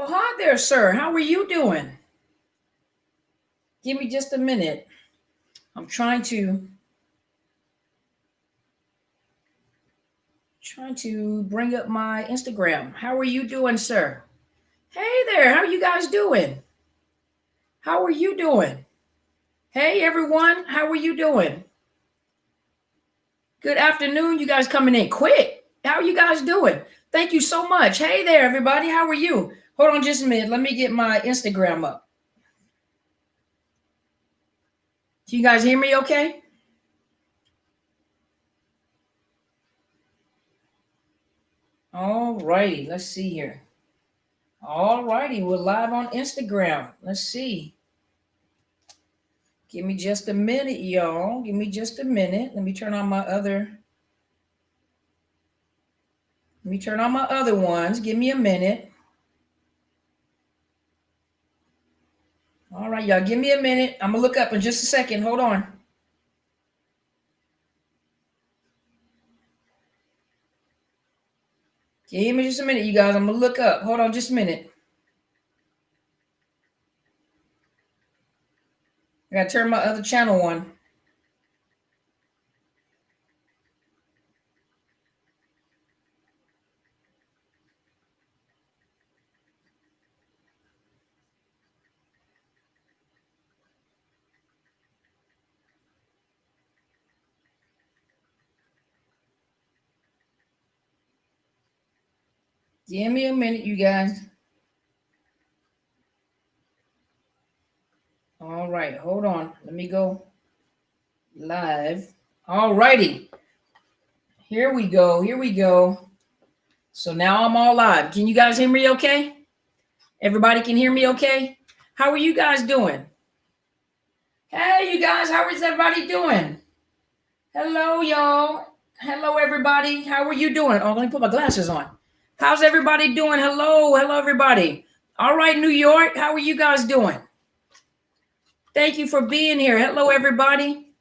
Well, hi there, sir. How are you doing? Give me just a minute. I'm trying to bring up my Instagram. How are you doing, sir? Hey there. How are you guys doing? How are you doing? Hey everyone. How are you doing? Good afternoon. You guys coming in quick. How are you guys doing? Thank you so much. Hey there, everybody. How are you? Hold on just a minute. Let me get my Instagram up. Can you guys hear me okay? All righty. Let's see here. All righty. We're live on Instagram. Let's see. Give me just a minute, y'all. Give me just a minute. Let me turn on my other ones. Give me a minute. All right, y'all. Give me a minute. I'm going to look up in just a second. Hold on. Give me just a minute, you guys. I'm going to look up. Hold on just a minute. I got to turn my other channel on. Give me a minute, you guys. All right, hold on. Let me go live. All righty. Here we go. Here we go. So now I'm all live. Can you guys hear me okay? Everybody can hear me okay? How are you guys doing? Hey, you guys, how is everybody doing? Hello, y'all. Hello, everybody. How are you doing? Oh, let me put my glasses on. How's everybody doing? Hello, everybody. All right, New York, how are you guys doing? Thank you for being here. Hello, everybody.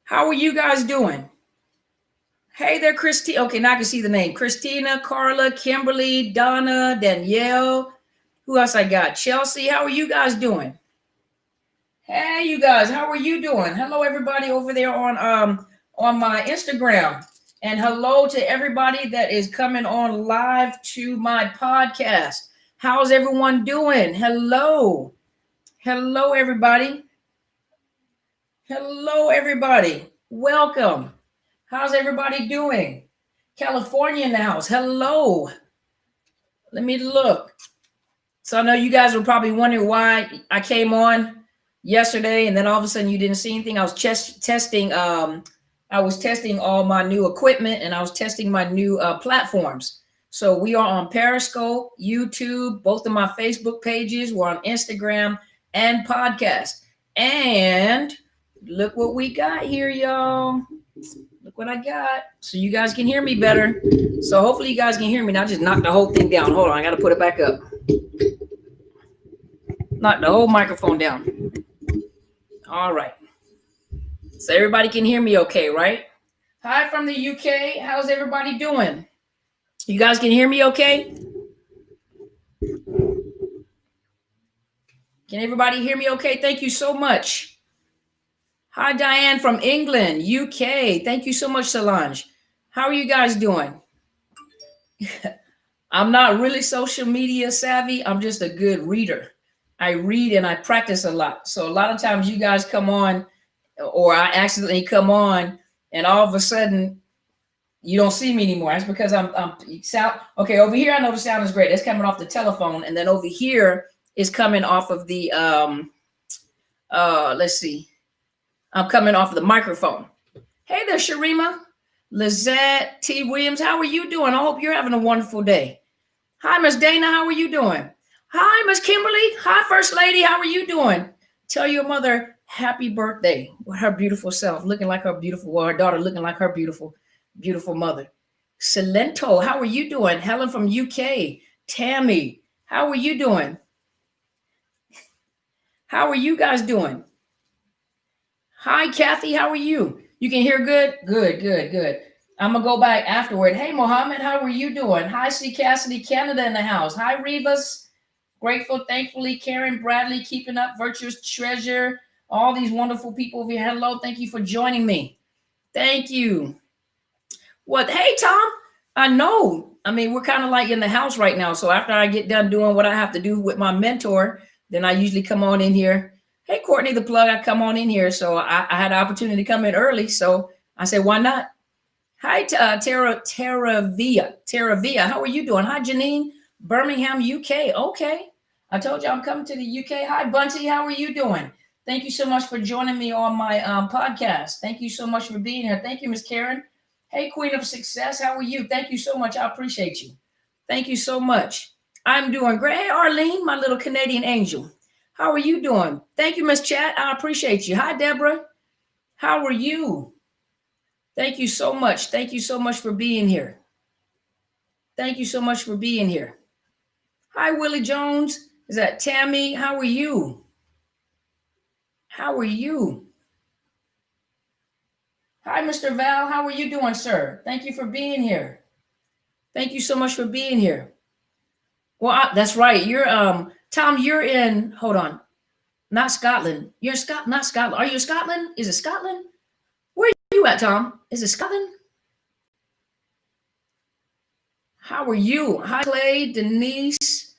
How are you guys doing? Hey there, Christina. Okay, now I can see the name. Christina, Carla, Kimberly, Donna, Danielle. Who else I got? Chelsea, how are you guys doing? Hey, you guys, how are you doing? Hello, everybody over there on my Instagram. And hello to everybody that is coming on live to my podcast. How's everyone doing? Hello. Hello, everybody. Hello, everybody. Welcome. How's everybody doing? California in the house. Hello. Let me look. So I know you guys were probably wondering why I came on yesterday and then all of a sudden you didn't see anything. I was testing all my new equipment and I was testing my new platforms. So we are on Periscope, YouTube, both of my Facebook pages. We're on Instagram and podcast. And look what we got here, y'all. Look what I got. So you guys can hear me better. So hopefully you guys can hear me. Now just knock the whole thing down. Hold on, I got to put it back up. Knock the whole microphone down. All right. So everybody can hear me okay, right? Hi from the UK. How's everybody doing? You guys can hear me okay? Can everybody hear me okay? Thank you so much. Hi, Diane from England, UK. Thank you so much, Solange. How are you guys doing? I'm not really social media savvy. I'm just a good reader. I read and I practice a lot. So a lot of times you guys come on or I accidentally come on and all of a sudden you don't see me anymore. That's because I'm sound. Okay, over here I know the sound is great. It's coming off the telephone. And then over here is coming off of the, let's see. I'm coming off of the microphone. Hey there, Sharima, Lizette, T. Williams. How are you doing? I hope you're having a wonderful day. Hi, Miss Dana. How are you doing? Hi, Miss Kimberly. Hi, First Lady. How are you doing? Tell your mother happy birthday with her beautiful self, looking like her beautiful, well, her daughter looking like her beautiful, beautiful mother. Salento, how are you doing? Helen from UK. Tammy, how are you doing? How are you guys doing? Hi, Kathy. How are you? You can hear good? Good, good, good. I'm going to go back afterward. Hey, Mohammed, how are you doing? Hi, C. Cassidy, Canada in the house. Hi, Rivas. Grateful, thankfully, Karen, Bradley, keeping up, virtuous treasure. All these wonderful people over here. Hello, thank you for joining me. Thank you. What? Hey, Tom. I know. I mean, we're kind of like in the house right now. So after I get done doing what I have to do with my mentor, then I usually come on in here. Hey, Courtney, the plug, I come on in here. So I had the opportunity to come in early. So I said, why not? Hi, Tara Via. How are you doing? Hi, Janine, Birmingham, UK. Okay. I told you I'm coming to the UK. Hi, Bunty. How are you doing? Thank you so much for joining me on my podcast. Thank you so much for being here. Thank you, Miss Karen. Hey, Queen of Success. How are you? Thank you so much. I appreciate you. Thank you so much. I'm doing great. Hey, Arlene, my little Canadian angel. How are you doing? Thank you, Miss Chat. I appreciate you. Hi, Deborah. How are you? Thank you so much. Thank you so much for being here. Thank you so much for being here. Hi, Willie Jones. Is that Tammy? How are you? How are you? Hi, Mr. Val. How are you doing, sir? Thank you for being here. Thank you so much for being here. Well, that's right. You're Tom, you're in, hold on. Not Scotland. You're in not Scotland. Are you in Scotland? Is it Scotland? Where are you at, Tom? Is it Scotland? How are you? Hi, Clay, Denise,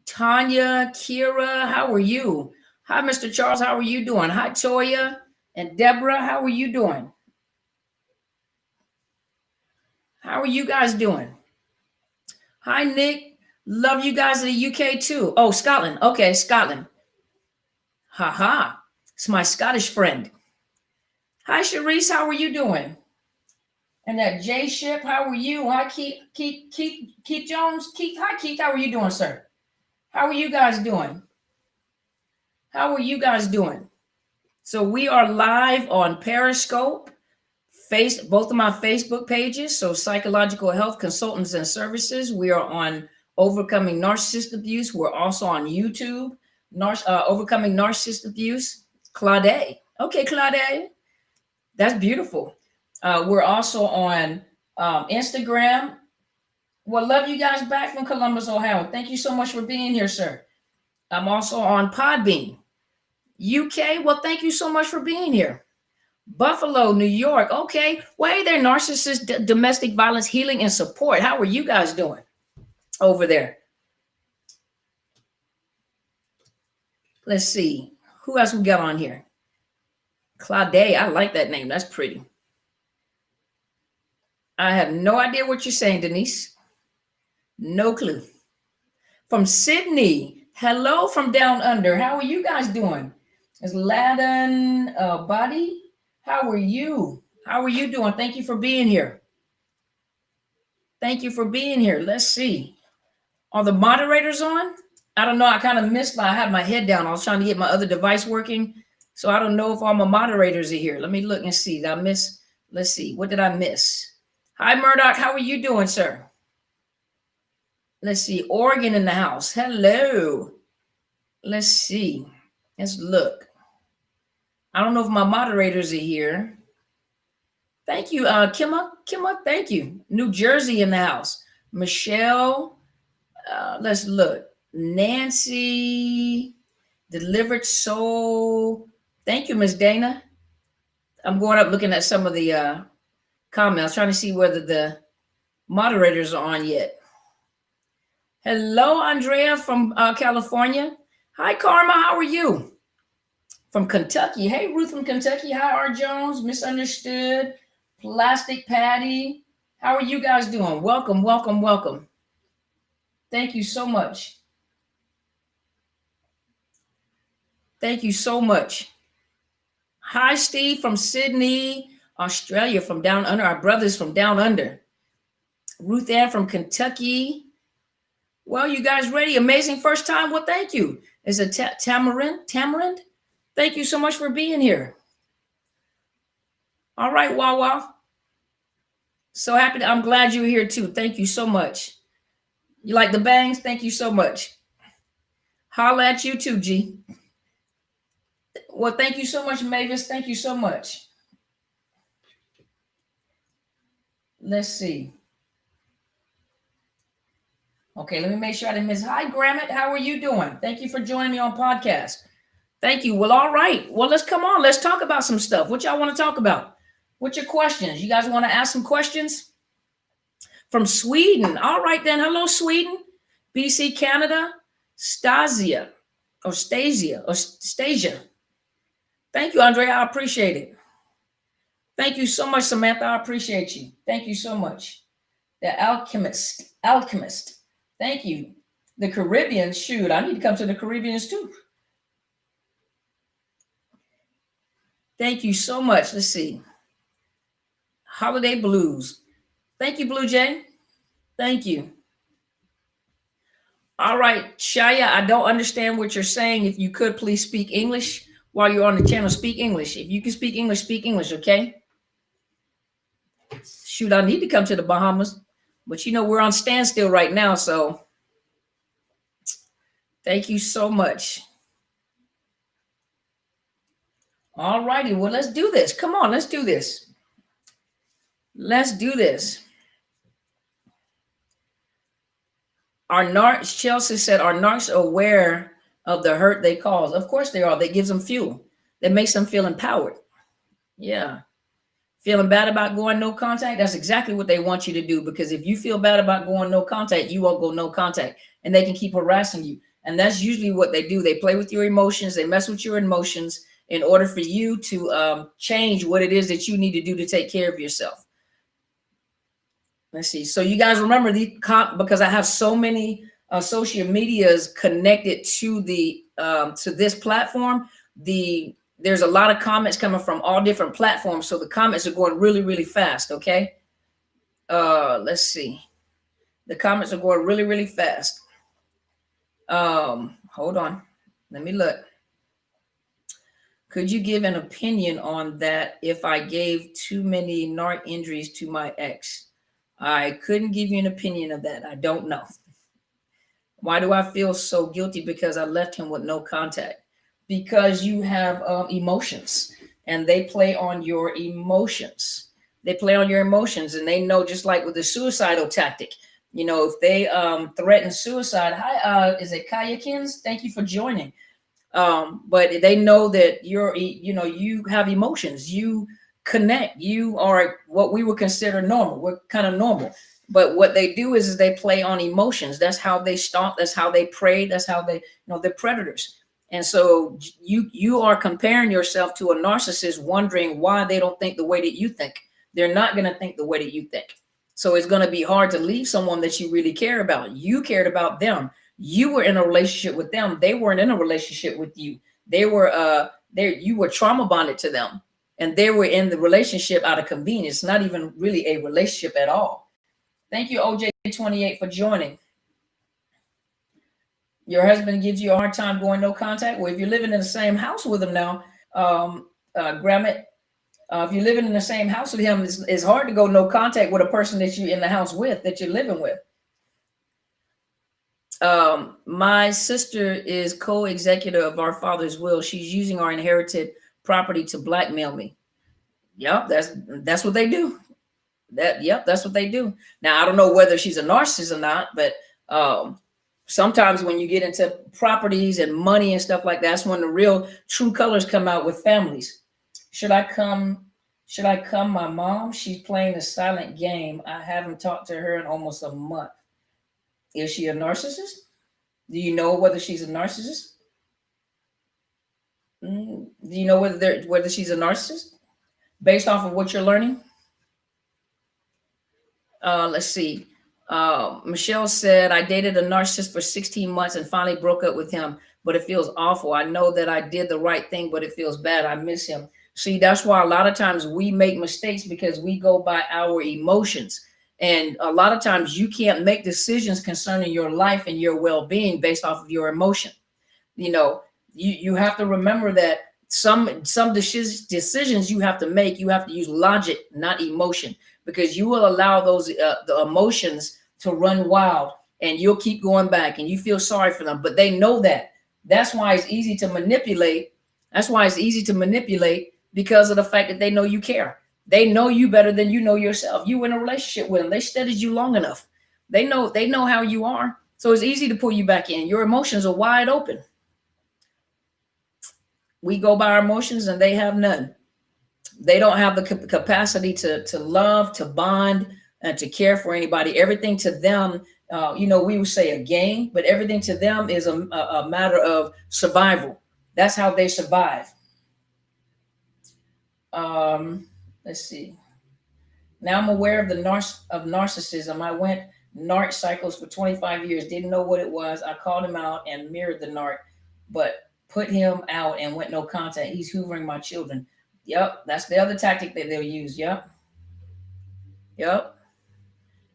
Tanya, Kira. How are you? Hi, Mr. Charles. How are you doing? Hi, Toya and Deborah. How are you doing? How are you guys doing? Hi, Nick. Love you guys in the UK too. Oh, Scotland. Okay, Scotland. Ha. It's my Scottish friend. Hi, Sharice. How are you doing? And that J Ship, how are you? Hi, Keith Jones. Keith, hi, Keith. How are you doing, sir? How are you guys doing? How are you guys doing? So we are live on Periscope, both of my Facebook pages. So Psychological Health Consultants and Services. We are on Overcoming Narcissist Abuse. We're also on YouTube, Overcoming Narcissist Abuse. Claude. Okay, Claude. That's beautiful. We're also on Instagram. Well, love you guys back from Columbus, Ohio. Thank you so much for being here, sir. I'm also on Podbean. UK, well, thank you so much for being here. Buffalo, New York. Okay. Well, hey there, Narcissist Domestic Violence Healing and Support. How are you guys doing over there? Let's see. Who else we got on here? Claude. I like that name. That's pretty. I have no idea what you're saying, Denise. No clue. From Sydney. Hello from down under. How are you guys doing? It's Laden Body. How are you? How are you doing? Thank you for being here. Thank you for being here. Let's see. Are the moderators on? I don't know. I kind of missed. I had my head down. I was trying to get my other device working. So I don't know if all my moderators are here. Let me look and see. Did I miss? Let's see. What did I miss? Hi, Murdoch. How are you doing, sir? Let's see. Oregon in the house. Hello. Let's see. Let's look. I don't know if my moderators are here. Thank you, Kimma. Thank you. New Jersey in the house. Michelle. Let's look. Nancy. Delivered Soul. Thank you, Miss Dana. I'm going up looking at some of the comments, trying to see whether the moderators are on yet. Hello, Andrea from California. Hi, Karma. How are you? From Kentucky. Hey, Ruth from Kentucky. Hi, R. Jones. Misunderstood. Plastic Patty. How are you guys doing? Welcome, welcome, welcome. Thank you so much. Thank you so much. Hi, Steve from Sydney, Australia, from down under. Our brothers from down under. Ruth Ann from Kentucky. Well, you guys ready? Amazing first time. Well, thank you. Is it Tamarind? Thank you so much for being here. All right, Wawa. So happy. I'm glad you're here too. Thank you so much. You like the bangs? Thank you so much. Holla at you too, G. Well, thank you so much, Mavis. Thank you so much. Let's see. Okay, let me make sure I didn't miss. Hi, Grammet. How are you doing? Thank you for joining me on podcast. Thank you. Well, all right. Well, let's come on. Let's talk about some stuff. What y'all want to talk about? What's your questions? You guys want to ask some questions? From Sweden. All right, then. Hello, Sweden. BC, Canada. Stasia. Thank you, Andre. I appreciate it. Thank you so much, Samantha. I appreciate you. Thank you so much. The Alchemist. Thank you. The Caribbean. Shoot, I need to come to the Caribbeans too. Thank you so much. Let's see. Holiday Blues. Thank you, Blue Jay. Thank you. All right, Shaya, I don't understand what you're saying. If you could please speak English while you're on the channel, speak English. If you can speak English, okay? Shoot, I need to come to the Bahamas, but you know, we're on standstill right now, so thank you so much. All righty, well, let's do this. Come on, let's do this. Let's do this. Chelsea said, are narcs aware of the hurt they cause? Of course they are. That gives them fuel. That makes them feel empowered. Yeah. Feeling bad about going no contact? That's exactly what they want you to do, because if you feel bad about going no contact, you won't go no contact, and they can keep harassing you. And that's usually what they do. They play with your emotions. They mess with your emotions in order for you to change what it is that you need to do to take care of yourself. Let's see. So you guys remember because I have so many social medias connected to this platform. There's a lot of comments coming from all different platforms, so the comments are going really, really fast. Okay. Let's see. The comments are going really, really fast. Hold on. Let me look. Could you give an opinion on that if I gave too many narc injuries to my ex? I couldn't give you an opinion of that. I don't know. Why do I feel so guilty? Because I left him with no contact. Because you have emotions, and they play on your emotions. They play on your emotions, and they know, just like with the suicidal tactic, you know, if they threaten suicide. Hi, is it Kayakins? Thank you for joining. But they know that you have emotions. You connect. You are what we would consider normal. We're kind of normal. But what they do is they play on emotions. That's how they stalk. That's how they prey. That's how they, they're predators. And so you are comparing yourself to a narcissist, wondering why they don't think the way that you think. They're not going to think the way that you think. So it's going to be hard to leave someone that you really care about. You cared about them. You were in a relationship with them. They weren't in a relationship with you. You were trauma bonded to them, and they were in the relationship out of convenience, not even really a relationship at all. Thank you, OJ28, for joining. Your husband gives you a hard time going no contact. Well, if you're living in the same house with him now, Grammit, if you're living in the same house with him, it's hard to go no contact with a person that you're in the house with, that you're living with. My sister is co-executor of our father's will. She's using our inherited property to blackmail me. Yep, that's what they do. That's what they do. Now, I don't know whether she's a narcissist or not, but sometimes when you get into properties and money and stuff like that, that's when the real true colors come out with families. Should I come, my mom? She's playing a silent game. I haven't talked to her in almost a month. Is she a narcissist? Do you know whether she's a narcissist? Do you know whether she's a narcissist based off of what you're learning? Let's see. Michelle said, I dated a narcissist for 16 months and finally broke up with him, but it feels awful. I know that I did the right thing, but it feels bad. I miss him. See, that's why a lot of times we make mistakes, because we go by our emotions. And a lot of times you can't make decisions concerning your life and your well-being based off of your emotion. You have to remember that some decisions you have to make, you have to use logic, not emotion, because you will allow those the emotions to run wild, and you'll keep going back and you feel sorry for them. But they know that. That's why it's easy to manipulate. Because of the fact that they know you care. They know you better than you know yourself. You in a relationship with them. They studied you long enough. They know how you are. So it's easy to pull you back in. Your emotions are wide open. We go by our emotions and they have none. They don't have the capacity to love, to bond, and to care for anybody. Everything to them, we would say a game, but everything to them is a matter of survival. That's how they survive. Let's see. Now I'm aware of the narcissism. I went narc cycles for 25 years. Didn't know what it was. I called him out and mirrored the narc, but put him out and went no contact. He's hoovering my children. Yep, that's the other tactic that they'll use. Yep.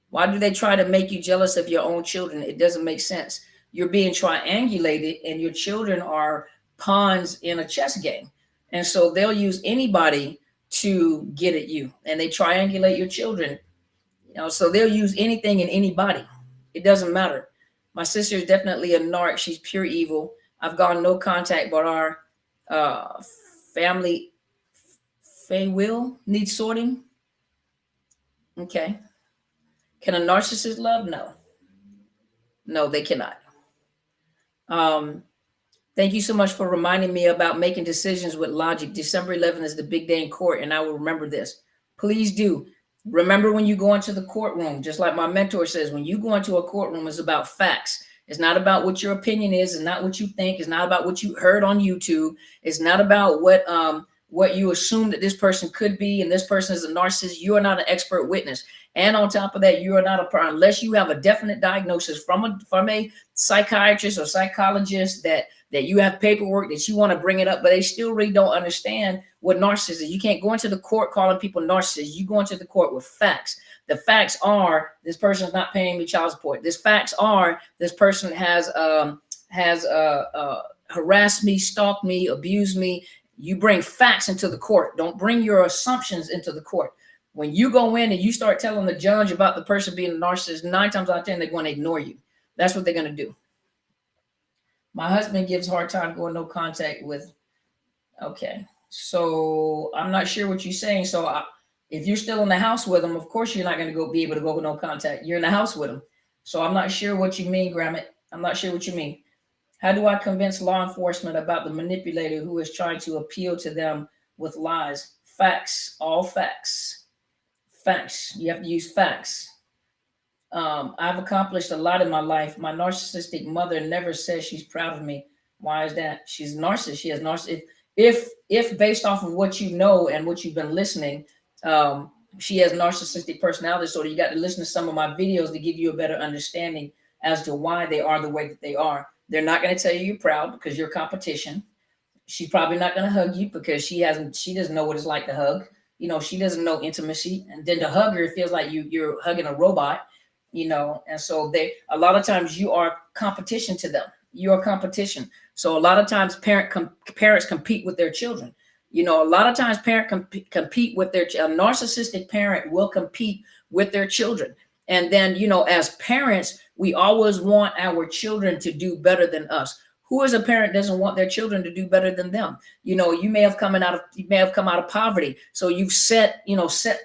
Why do they try to make you jealous of your own children? It doesn't make sense. You're being triangulated and your children are pawns in a chess game. And so they'll use anybody to get at you, and they triangulate your children. So they'll use anything and anybody. It doesn't matter. My sister is definitely a narc. She's pure evil. I've gone no contact, but our family will need sorting. Okay. Can a narcissist love? No, they cannot. Thank you so much for reminding me about making decisions with logic. December 11th is the big day in court, and I will remember this. Please do. Remember when you go into the courtroom, just like my mentor says, when you go into a courtroom, it's about facts. It's not about what your opinion is. It's not what you think. It's not about what you heard on YouTube. It's not about what you assume that this person could be, and this person is a narcissist. You are not an expert witness. And on top of that, you are not unless you have a definite diagnosis from a psychiatrist or psychologist that you have paperwork that you want to bring it up, but they still really don't understand what narcissism is. You can't go into the court calling people narcissists. You go into the court with facts. The facts are this person is not paying me child support. This facts are this person has harassed me, stalked me, abused me. You bring facts into the court. Don't bring your assumptions into the court. When you go in and you start telling the judge about the person being a narcissist, 9 times out of 10, they're going to ignore you. That's what they're going to do. My husband gives hard time going no contact with. Okay. So I'm not sure what you're saying. So if you're still in the house with him, of course, you're not going to be able to go with no contact. You're in the house with him. So I'm not sure what you mean, Grammit. I'm not sure what you mean. How do I convince law enforcement about the manipulator who is trying to appeal to them with lies? Facts, all facts. Facts. You have to use facts. I've accomplished a lot in my life. My narcissistic mother never says she's proud of me. Why is that? She's a narcissist. She has narcissism. If based off of what you know and what you've been listening, she has narcissistic personality disorder. You got to listen to some of my videos to give you a better understanding as to why they are the way that they are. They're not going to tell you you're proud because you're competition. She's probably not going to hug you because she doesn't know what it's like to hug. She doesn't know intimacy. And then to hug her, it feels like you're hugging a robot. And so a lot of times you are competition to them. You are competition. So a lot of times parents compete with their children. A lot of times parents compete with a narcissistic parent will compete with their children. And then, as parents, we always want our children to do better than us. Who as a parent doesn't want their children to do better than them? You may have come out of poverty. So you've set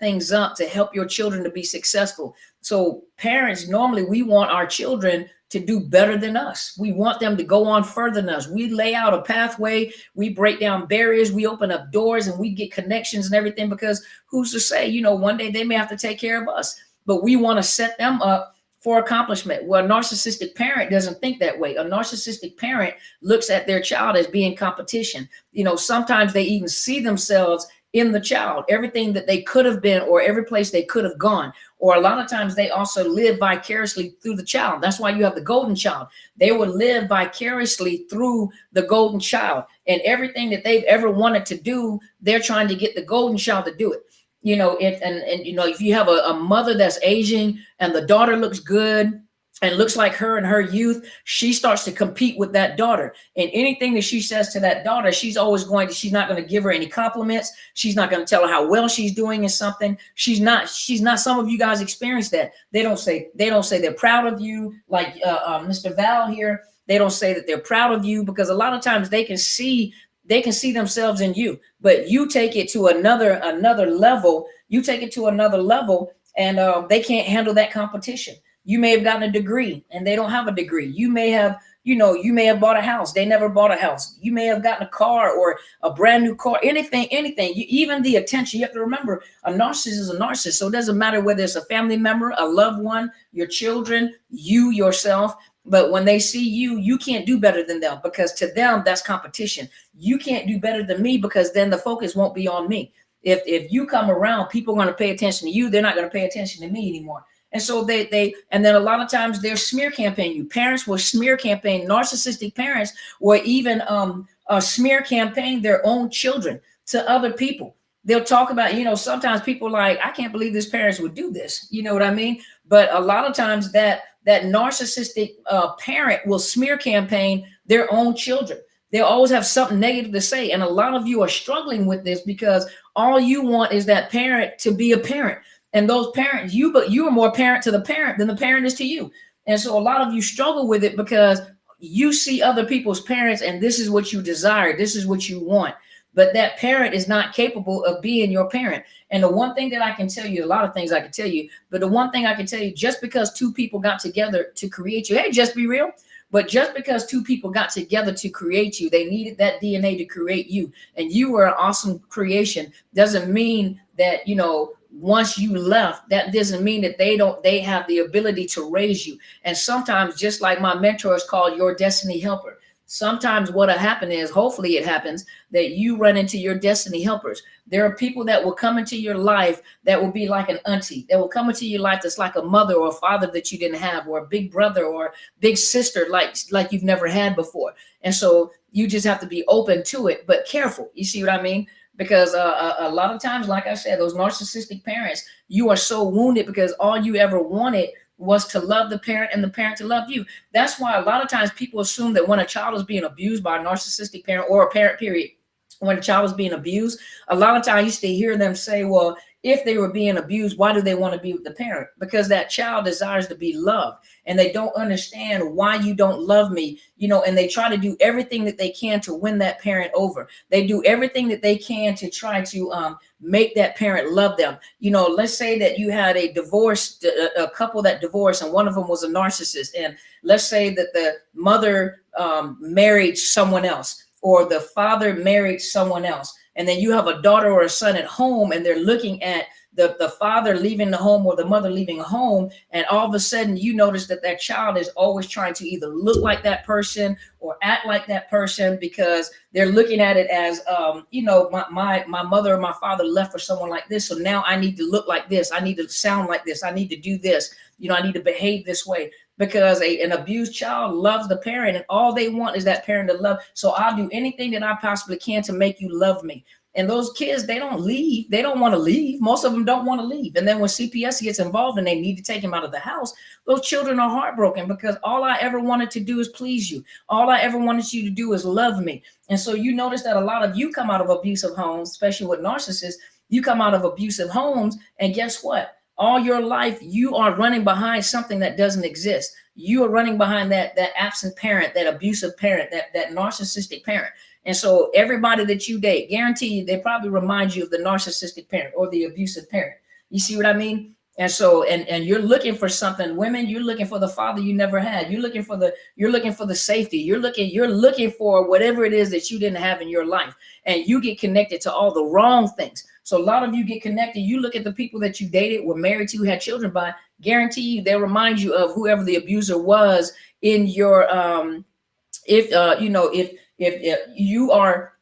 things up to help your children to be successful. So parents, normally we want our children to do better than us. We want them to go on further than us. We lay out a pathway, we break down barriers, we open up doors, and we get connections and everything, because who's to say, one day they may have to take care of us, but we want to set them up for accomplishment. Well, a narcissistic parent doesn't think that way. A narcissistic parent looks at their child as being competition. Sometimes they even see themselves in the child, everything that they could have been or every place they could have gone. Or a lot of times they also live vicariously through the child. That's why you have the golden child. They would live vicariously through the golden child, and everything that they've ever wanted to do, they're trying to get the golden child to do it. If you have a mother that's aging and the daughter looks good and looks like her in her youth, she starts to compete with that daughter. And anything that she says to that daughter, she's not going to give her any compliments. She's not going to tell her how well she's doing in something. She's not, some of you guys experience that. They don't say they're proud of you. Like Mr. Val here, they don't say that they're proud of you, because a lot of times they can see themselves in you, but you take it to another level You take it to another level, and they can't handle that competition. You may have gotten a degree and they don't have a degree. You may have, you may have bought a house. They never bought a house. You may have gotten a car or a brand new car, anything. Even the attention. You have to remember, a narcissist is a narcissist. So it doesn't matter whether it's a family member, a loved one, your children, you yourself. But when they see you, you can't do better than them, because to them, that's competition. You can't do better than me, because then the focus won't be on me. If you come around, people are going to pay attention to you. They're not going to pay attention to me anymore. And so and then a lot of times they're smear campaign you. Parents will smear campaign. Narcissistic parents will even smear campaign their own children to other people. They'll talk about, sometimes people like, I can't believe this parents would do this. You know what I mean? But a lot of times that narcissistic parent will smear campaign their own children. They'll always have something negative to say. And a lot of you are struggling with this because all you want is that parent to be a parent. And those parents, but you are more parent to the parent than the parent is to you. And so a lot of you struggle with it because you see other people's parents and this is what you desire. This is what you want. But that parent is not capable of being your parent. And the one thing that I can tell you, a lot of things I can tell you, but the one thing I can tell you, just because two people got together to create you, hey, just be real. But just because two people got together to create you, they needed that DNA to create you. And you were an awesome creation. Doesn't mean that, once you left, that doesn't mean that they have the ability to raise you. And sometimes, just like my mentor is called your destiny helper, sometimes what'll happen is, hopefully it happens, that you run into your destiny helpers. There are people that will come into your life that will be like an auntie, that will come into your life that's like a mother or a father that you didn't have, or a big brother or big sister like you've never had before. And so you just have to be open to it, but careful. You see what I mean? Because a lot of times, like I said, those narcissistic parents, you are so wounded because all you ever wanted was to love the parent and the parent to love you. That's why a lot of times people assume that when a child is being abused by a narcissistic parent, or a parent period, when a child is being abused, a lot of times I used to hear them say, well, if they were being abused, why do they want to be with the parent? Because that child desires to be loved, and they don't understand why you don't love me, and they try to do everything that they can to win that parent over. They do everything that they can to try to make that parent love them. Let's say that you had a couple that divorced, and one of them was a narcissist. And let's say that the mother married someone else, or the father married someone else. And then you have a daughter or a son at home, and they're looking at the father leaving the home or the mother leaving home. And all of a sudden you notice that child is always trying to either look like that person or act like that person, because they're looking at it as, my mother or my father left for someone like this. So now I need to look like this. I need to sound like this. I need to do this. I need to behave this way. Because an abused child loves the parent, and all they want is that parent to love. So I'll do anything that I possibly can to make you love me. And those kids, they don't leave. They don't want to leave. Most of them don't want to leave. And then when CPS gets involved and they need to take him out of the house, those children are heartbroken, because all I ever wanted to do is please you. All I ever wanted you to do is love me. And so you notice that a lot of you come out of abusive homes, especially with narcissists. You come out of abusive homes, and guess what? All your life, you are running behind something that doesn't exist. You are running behind that absent parent, that abusive parent, that narcissistic parent. And so everybody that you date, guarantee you, they probably remind you of the narcissistic parent or the abusive parent. You see what I mean? And so, and you're looking for something. Women, you're looking for the father you never had. You're looking for the safety. You're looking for whatever it is that you didn't have in your life. And you get connected to all the wrong things. So a lot of you get connected. You look at the people that you dated, were married to, had children by, guarantee you they remind you of whoever the abuser was in your, if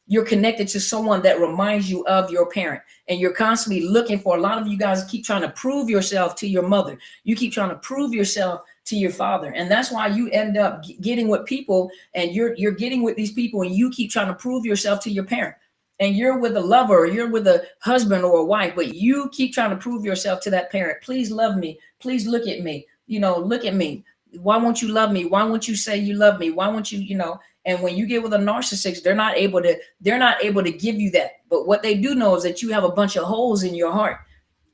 you're connected to someone that reminds you of your parent, and you're constantly looking for, a lot of you guys keep trying to prove yourself to your mother. You keep trying to prove yourself to your father. And that's why you end up getting with people, and you're getting with these people, and you keep trying to prove yourself to your parent. And you're with a lover, or you're with a husband or a wife, but you keep trying to prove yourself to that parent. Please love me. Please look at me. Look at me. Why won't you love me? Why won't you say you love me? Why won't you, And when you get with a narcissist, they're not able to give you that. But what they do know is that you have a bunch of holes in your heart.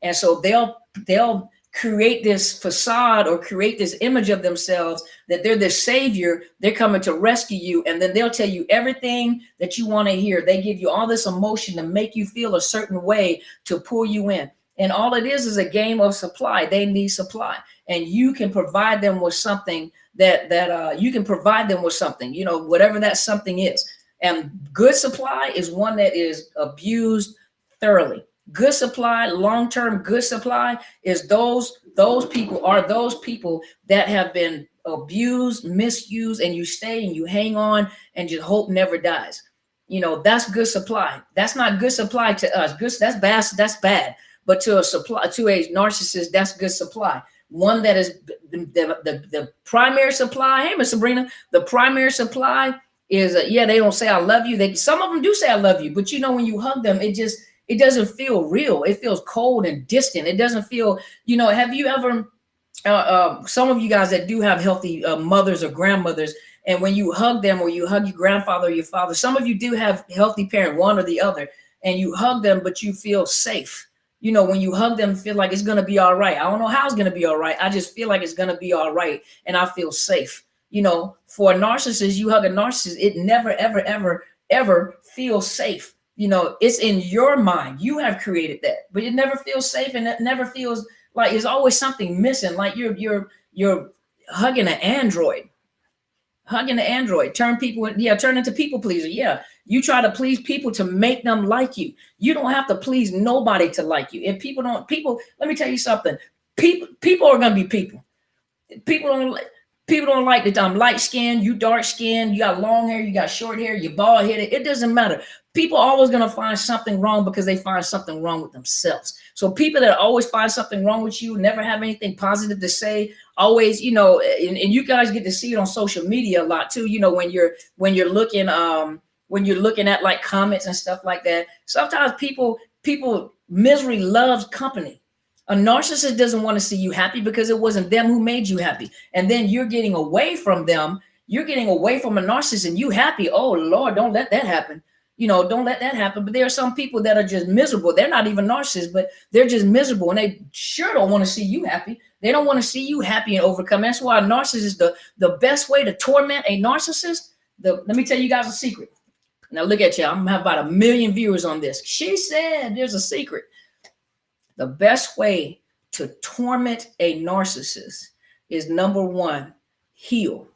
And so they'll create this facade, or create this image of themselves that they're the savior. They're coming to rescue you. And then they'll tell you everything that you want to hear. They give you all this emotion to make you feel a certain way, to pull you in. And all it is a game of supply. They need supply, and you can provide them with something that you can provide them with something, you know, whatever that something is. And good supply is one that is abused thoroughly. Good supply, long-term good supply is those people that have been abused, misused, and you stay and you hang on and just hope never dies. You know, that's good supply. That's not good supply to us. Good, that's bad. That's bad. But to a narcissist, that's good supply. One that is the primary supply. Hey, Miss Sabrina, the primary supply is yeah. They don't say I love you. Some of them do say I love you, but you know when you hug them, it doesn't feel real. It feels cold and distant. It doesn't feel. You know, have you ever? Some of you guys that do have healthy mothers or grandmothers, and when you hug them or you hug your grandfather or your father, some of you do have healthy parent, one or the other, and you hug them, but you feel safe. You know, when you hug them, feel like it's going to be all right. I don't know how it's going to be all right. I just feel like it's going to be all right. And I feel safe. You know, for a narcissist, you hug a narcissist, it never, ever, ever, ever feels safe. You know, it's in your mind. You have created that, but it never feels safe. And it never feels like there's always something missing. Like you're hugging an android. Hugging the android, turn into people pleaser. Yeah, you try to please people to make them like you. You don't have to please nobody to like you. If people, let me tell you something. People are gonna be people. People don't like that I'm light skinned, you dark skinned, you got long hair, you got short hair, you bald headed. It doesn't matter. People are always gonna find something wrong because they find something wrong with themselves. So people that always find something wrong with you, never have anything positive to say, always, you know, and you guys get to see it on social media a lot too. You know, when you're looking at like comments and stuff like that. Sometimes people misery loves company. A narcissist doesn't want to see you happy because it wasn't them who made you happy. And then you're getting away from them. You're getting away from a narcissist and you happy. Oh Lord, don't let that happen. You know, don't let that happen. But there are some people that are just miserable. They're not even narcissists, but they're just miserable. And they sure don't want to see you happy. They don't want to see you happy and overcome. That's why a narcissist, the best way to torment a narcissist, let me tell you guys a secret. Now look at you. I'm gonna have about 1 million viewers on this. She said there's a secret. The best way to torment a narcissist is number 1, heal.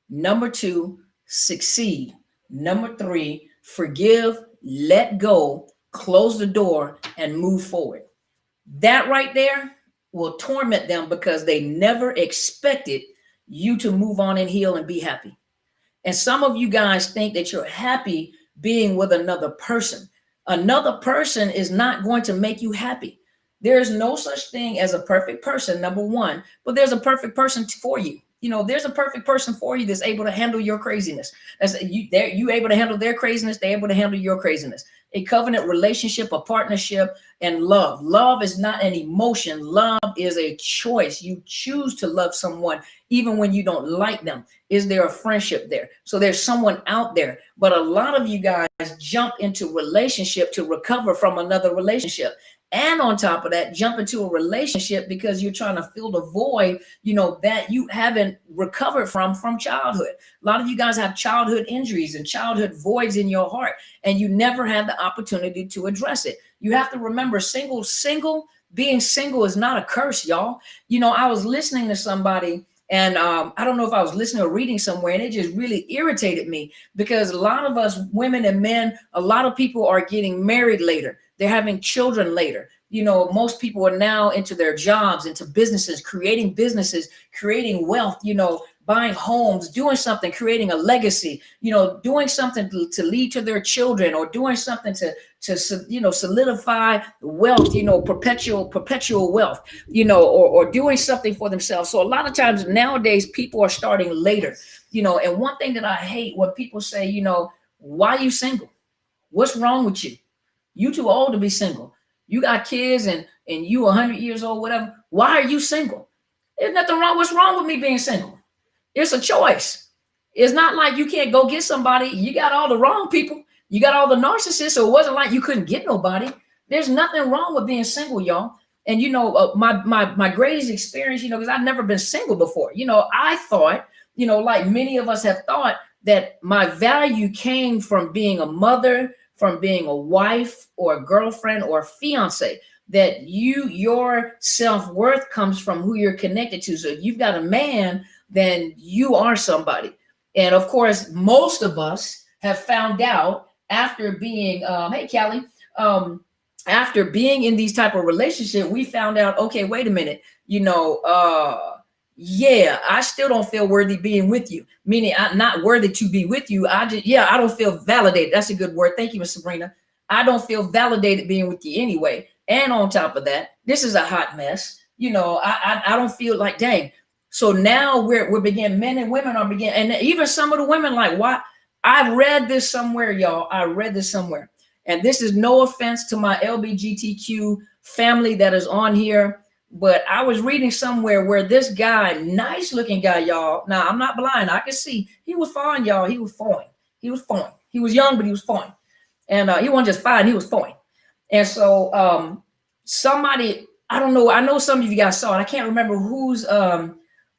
Number 2, succeed. Number 3, forgive, let go, close the door, and move forward. That right there will torment them because they never expected you to move on and heal and be happy. And some of you guys think that you're happy being with another person. Another person is not going to make you happy. There is no such thing as a perfect person, number 1, but there's a perfect person for you. You know, there's a perfect person for you that's able to handle your craziness. You able to handle their craziness, they're able to handle your craziness. A covenant relationship, a partnership, and love. Love is not an emotion. Love is a choice. You choose to love someone even when you don't like them. Is there a friendship there? So there's someone out there. But a lot of you guys jump into relationship to recover from another relationship. And on top of that, jump into a relationship because you're trying to fill the void, you know, that you haven't recovered from childhood. A lot of you guys have childhood injuries and childhood voids in your heart, and you never had the opportunity to address it. You have to remember, being single is not a curse, y'all. You know, I was listening to somebody, and I don't know if I was listening or reading somewhere, and it just really irritated me because a lot of us women and men, a lot of people are getting married later. They're having children later. You know, most people are now into their jobs, into businesses, creating wealth, you know, buying homes, doing something, creating a legacy, you know, doing something to lead to their children, or doing something to you know, solidify wealth, you know, perpetual wealth, you know, or doing something for themselves. So a lot of times nowadays people are starting later, you know. And one thing that I hate when people say, you know, why are you single? What's wrong with you? You too old to be single. You got kids and you 100 years old, whatever. Why are you single? There's nothing wrong. What's wrong with me being single? It's a choice. It's not like you can't go get somebody. You got all the wrong people. You got all the narcissists. So it wasn't like you couldn't get nobody. There's nothing wrong with being single, y'all. And, you know, my greatest experience, you know, because I've never been single before. You know, I thought, you know, like many of us have thought, that my value came from being a mother, from being a wife or a girlfriend or a fiance. that your self-worth comes from who you're connected to. So if you've got a man, then you are somebody. And of course, most of us have found out after being, hey, Callie, after being in these type of relationship, we found out, okay, wait a minute, yeah, I still don't feel worthy being with you. Meaning I'm not worthy to be with you. I don't feel validated. That's a good word. Thank you, Miss Sabrina. I don't feel validated being with you anyway. And on top of that, this is a hot mess. I don't feel like, dang. So now we're beginning, men and women are beginning, and even some of the women like, why? I read this somewhere, y'all. I read this somewhere. And this is no offense to my LGBTQ family that is on here, but I was reading somewhere where this guy, nice looking guy, y'all. Now, I'm not blind. I can see he was fine, y'all. He was fine. He was fine. He was young, but he was fine. And he wasn't just fine. He was fine. And so somebody, I don't know. I know some of you guys saw it. I can't remember who's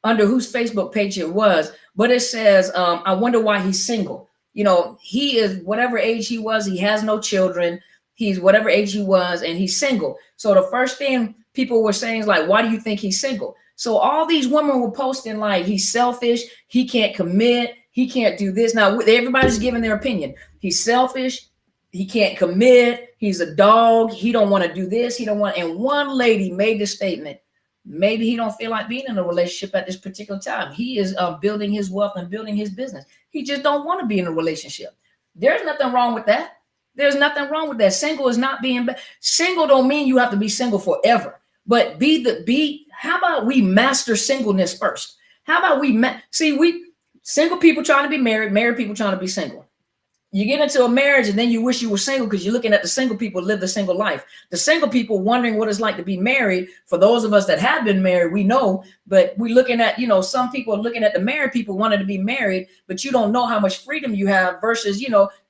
under whose Facebook page it was, but it says, I wonder why he's single. He is whatever age he was. He has no children. He's whatever age he was, and he's single. So the first thing people were saying is like, why do you think he's single? So all these women were posting like, he's selfish. He can't commit. He can't do this. Now, everybody's giving their opinion. He's selfish. He can't commit. He's a dog. He don't want to do this. He don't want. And one lady made the statement, maybe he don't feel like being in a relationship at this particular time. He is building his wealth and building his business. He just don't want to be in a relationship. There's nothing wrong with that. There's nothing wrong with that. Single is not being single. Don't mean you have to be single forever, but how about we master singleness first? How about we single people trying to be married people trying to be single. You get into a marriage and then you wish you were single because you're looking at the single people live the single life. The single people wondering what it's like to be married. For those of us that have been married, we know, but we're looking at, some people are looking at the married people wanting to be married, but you don't know how much freedom you have versus,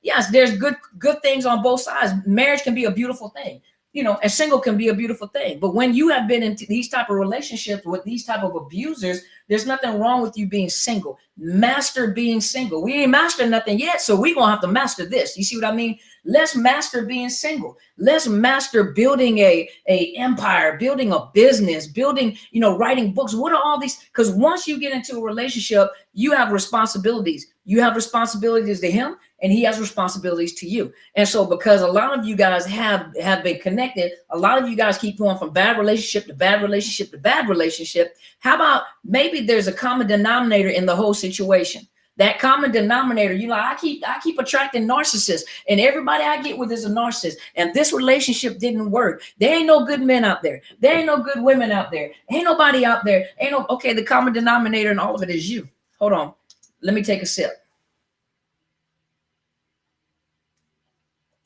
yes, there's good things on both sides. Marriage can be a beautiful thing, and single can be a beautiful thing. But when you have been into these type of relationships with these type of abusers, there's nothing wrong with you being single. Master being single. We ain't mastered nothing yet, so we're going to have to master this. You see what I mean? Let's master being single. Let's master building a empire, building a business, building, writing books. What are all these? Because once you get into a relationship, you have responsibilities. You have responsibilities to him, and he has responsibilities to you. And so because a lot of you guys have been connected, a lot of you guys keep going from bad relationship to bad relationship to bad relationship. How about maybe there's a common denominator in the whole situation? That common denominator, I keep attracting narcissists, and everybody I get with is a narcissist. And this relationship didn't work. There ain't no good men out there. There ain't no good women out there. Ain't nobody out there. Okay, the common denominator in all of it is you. Hold on. Let me take a sip.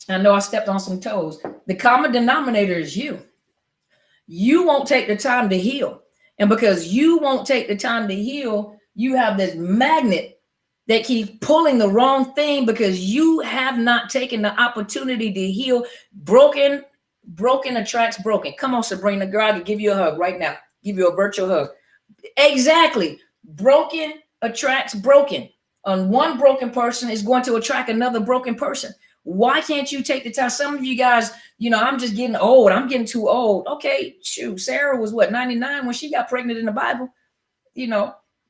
I know I stepped on some toes. The common denominator is you. You won't take the time to heal. And because you won't take the time to heal, you have this magnet that keeps pulling the wrong thing because you have not taken the opportunity to heal. Broken attracts broken. Come on, Sabrina, girl, I can give you a hug right now. Give you a virtual hug. Exactly. Broken attracts broken. And one broken person is going to attract another broken person. Why can't you take the time? Some of you guys, I'm just getting old. I'm getting too old. Okay, shoot. Sarah was 99 when she got pregnant in the Bible.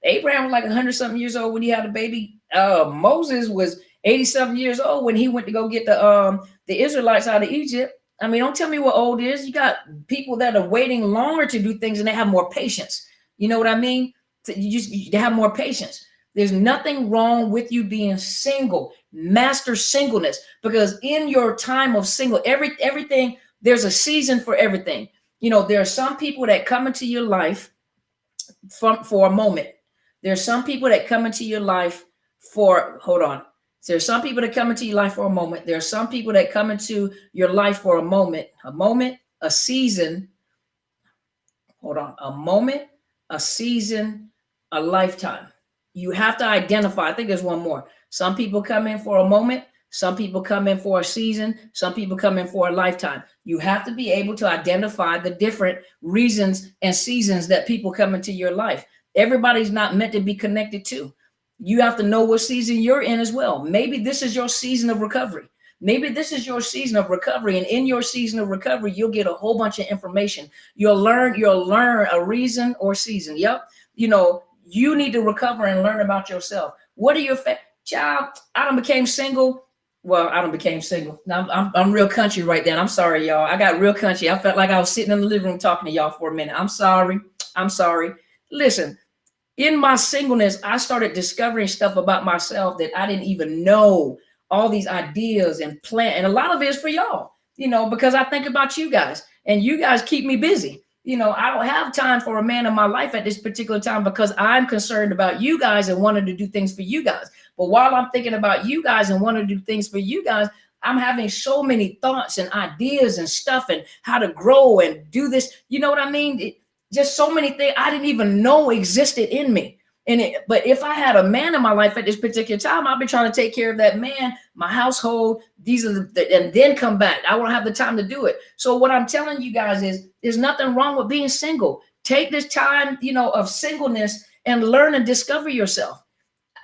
Abraham was like 100-something years old when he had a baby. Moses was 80-something years old when he went to go get the Israelites out of Egypt. I mean, don't tell me what old is. You got people that are waiting longer to do things and they have more patience. You know what I mean? You have more patience. There's nothing wrong with you being single. Master singleness, because in your time of single, everything, there's a season for everything. There are some people that come into your life for a moment. There's some people that come into your life There's some people that come into your life for a moment. There are some people that come into your life for a moment, a season. A moment, a season, a lifetime. You have to identify. I think there's one more. Some people come in for a moment. Some people come in for a season. Some people come in for a lifetime. You have to be able to identify the different reasons and seasons that people come into your life. Everybody's not meant to be connected to. You have to know what season you're in as well. Maybe this is your season of recovery. Maybe this is your season of recovery, and in your season of recovery, you'll get a whole bunch of information. You'll learn a reason or season. Yep. You need to recover and learn about yourself. What are your child? I done became single. Well, I done became single. Now I'm real country right then. I'm sorry, y'all. I got real country. I felt like I was sitting in the living room talking to y'all for a minute. I'm sorry. Listen, in my singleness, I started discovering stuff about myself that I didn't even know. All these ideas and plan, and a lot of it is for y'all, because I think about you guys, and you guys keep me busy. I don't have time for a man in my life at this particular time because I'm concerned about you guys and wanted to do things for you guys. But while I'm thinking about you guys and want to do things for you guys, I'm having so many thoughts and ideas and stuff and how to grow and do this. You know what I mean? Just so many things I didn't even know existed in me. But if I had a man in my life at this particular time, I've been trying to take care of that man, my household, and then come back. I won't have the time to do it. So what I'm telling you guys is there's nothing wrong with being single. Take this time, of singleness and learn and discover yourself.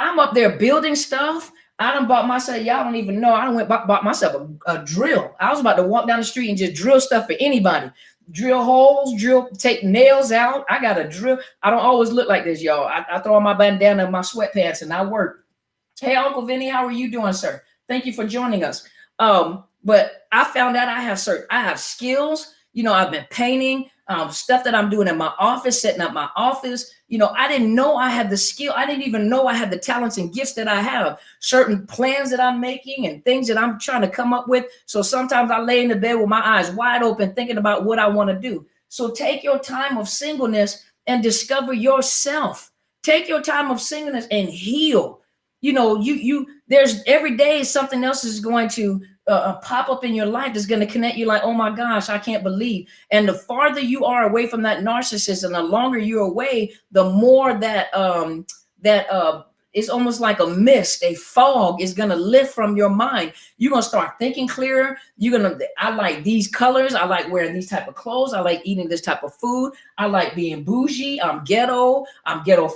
I'm up there building stuff. I done bought myself, y'all don't even know, I done bought myself a drill. I was about to walk down the street and just drill stuff for anybody. Drill holes, take nails out. I got a drill. I don't always look like this, y'all. I throw on my bandana and my sweatpants and I work. Hey, Uncle Vinny, how are you doing, sir? Thank you for joining us. But I found out I have skills. I've been painting, stuff that I'm doing in my office, setting up my office. I didn't know I had the skill. I didn't even know I had the talents and gifts that I have. Certain plans that I'm making and things that I'm trying to come up with. So sometimes I lay in the bed with my eyes wide open, thinking about what I want to do. So take your time of singleness and discover yourself. Take your time of singleness and heal. There's every day something else is going to pop up in your life that's going to connect you like, oh my gosh, I can't believe. And the farther you are away from that narcissist and the longer you're away, the more that it's almost like a mist, a fog is going to lift from your mind. You're going to start thinking clearer. I like these colors. I like wearing these type of clothes. I like eating this type of food. I like being bougie. I'm ghetto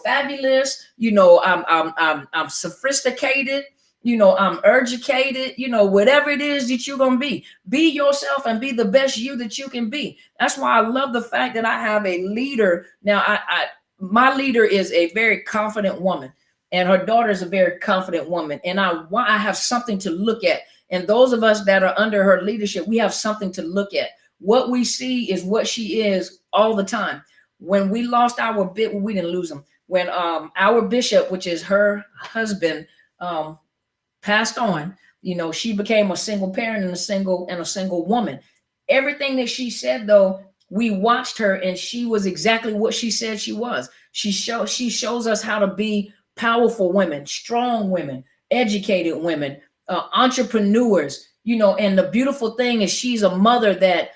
fabulous. I'm sophisticated. I'm educated, whatever it is that you're going to be yourself and be the best you that you can be. That's why I love the fact that I have a leader. Now, my leader is a very confident woman. And her daughter is a very confident woman. And I have something to look at. And those of us that are under her leadership, we have something to look at. What we see is what she is all the time. When we lost our we didn't lose him. When our bishop, which is her husband, passed on, she became a single parent and a single woman. Everything that she said, though, we watched her and she was exactly what she said she was. She shows us how to be powerful women, strong women, educated women, entrepreneurs, and the beautiful thing is she's a mother that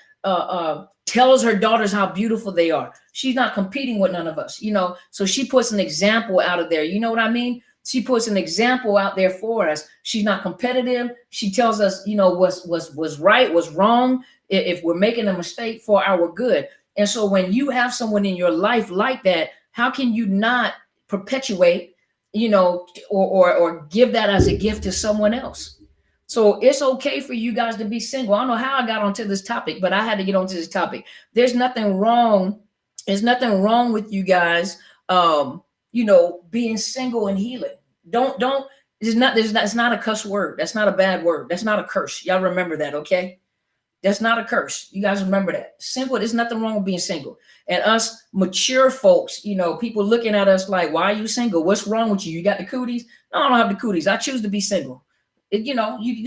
tells her daughters how beautiful they are. She's not competing with none of us, so she puts an example out of there. You know what I mean? She puts an example out there for us. She's not competitive. She tells us, what's right, what's wrong, if we're making a mistake for our good. And so when you have someone in your life like that, how can you not perpetuate or give that as a gift to someone else? So it's okay for you guys to be single. I don't know how I got onto this topic, but I had to get onto this topic. There's nothing wrong. There's nothing wrong with you guys, being single and healing. It's not a cuss word. That's not a bad word. That's not a curse. Y'all remember that, okay? That's not a curse. You guys remember that. Single, there's nothing wrong with being single. And us mature folks, people looking at us like, why are you single? What's wrong with you? You got the cooties? No, I don't have the cooties. I choose to be single. You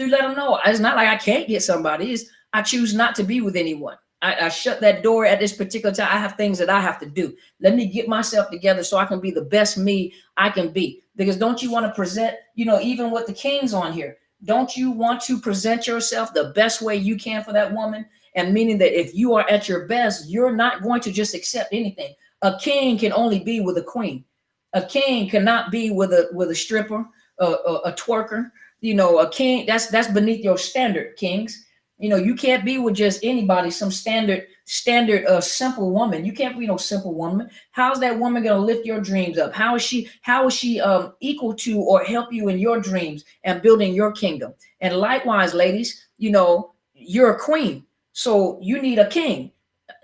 let them know. It's not like I can't get somebody. I choose not to be with anyone. I shut that door at this particular time. I have things that I have to do. Let me get myself together so I can be the best me I can be. Because don't you want to present, even with the kings on here, don't you want to present yourself the best way you can for that woman? And meaning that if you are at your best, you're not going to just accept anything. A king can only be with a queen. A king cannot be with a stripper, a twerker. A king, that's beneath your standard, kings. You know, you can't be with just anybody, some standard simple woman. You can't be no simple woman. How's that woman going to lift your dreams up? How is she equal to or help you in your dreams and building your kingdom? And likewise, ladies, you know, you're a queen, so you need a king.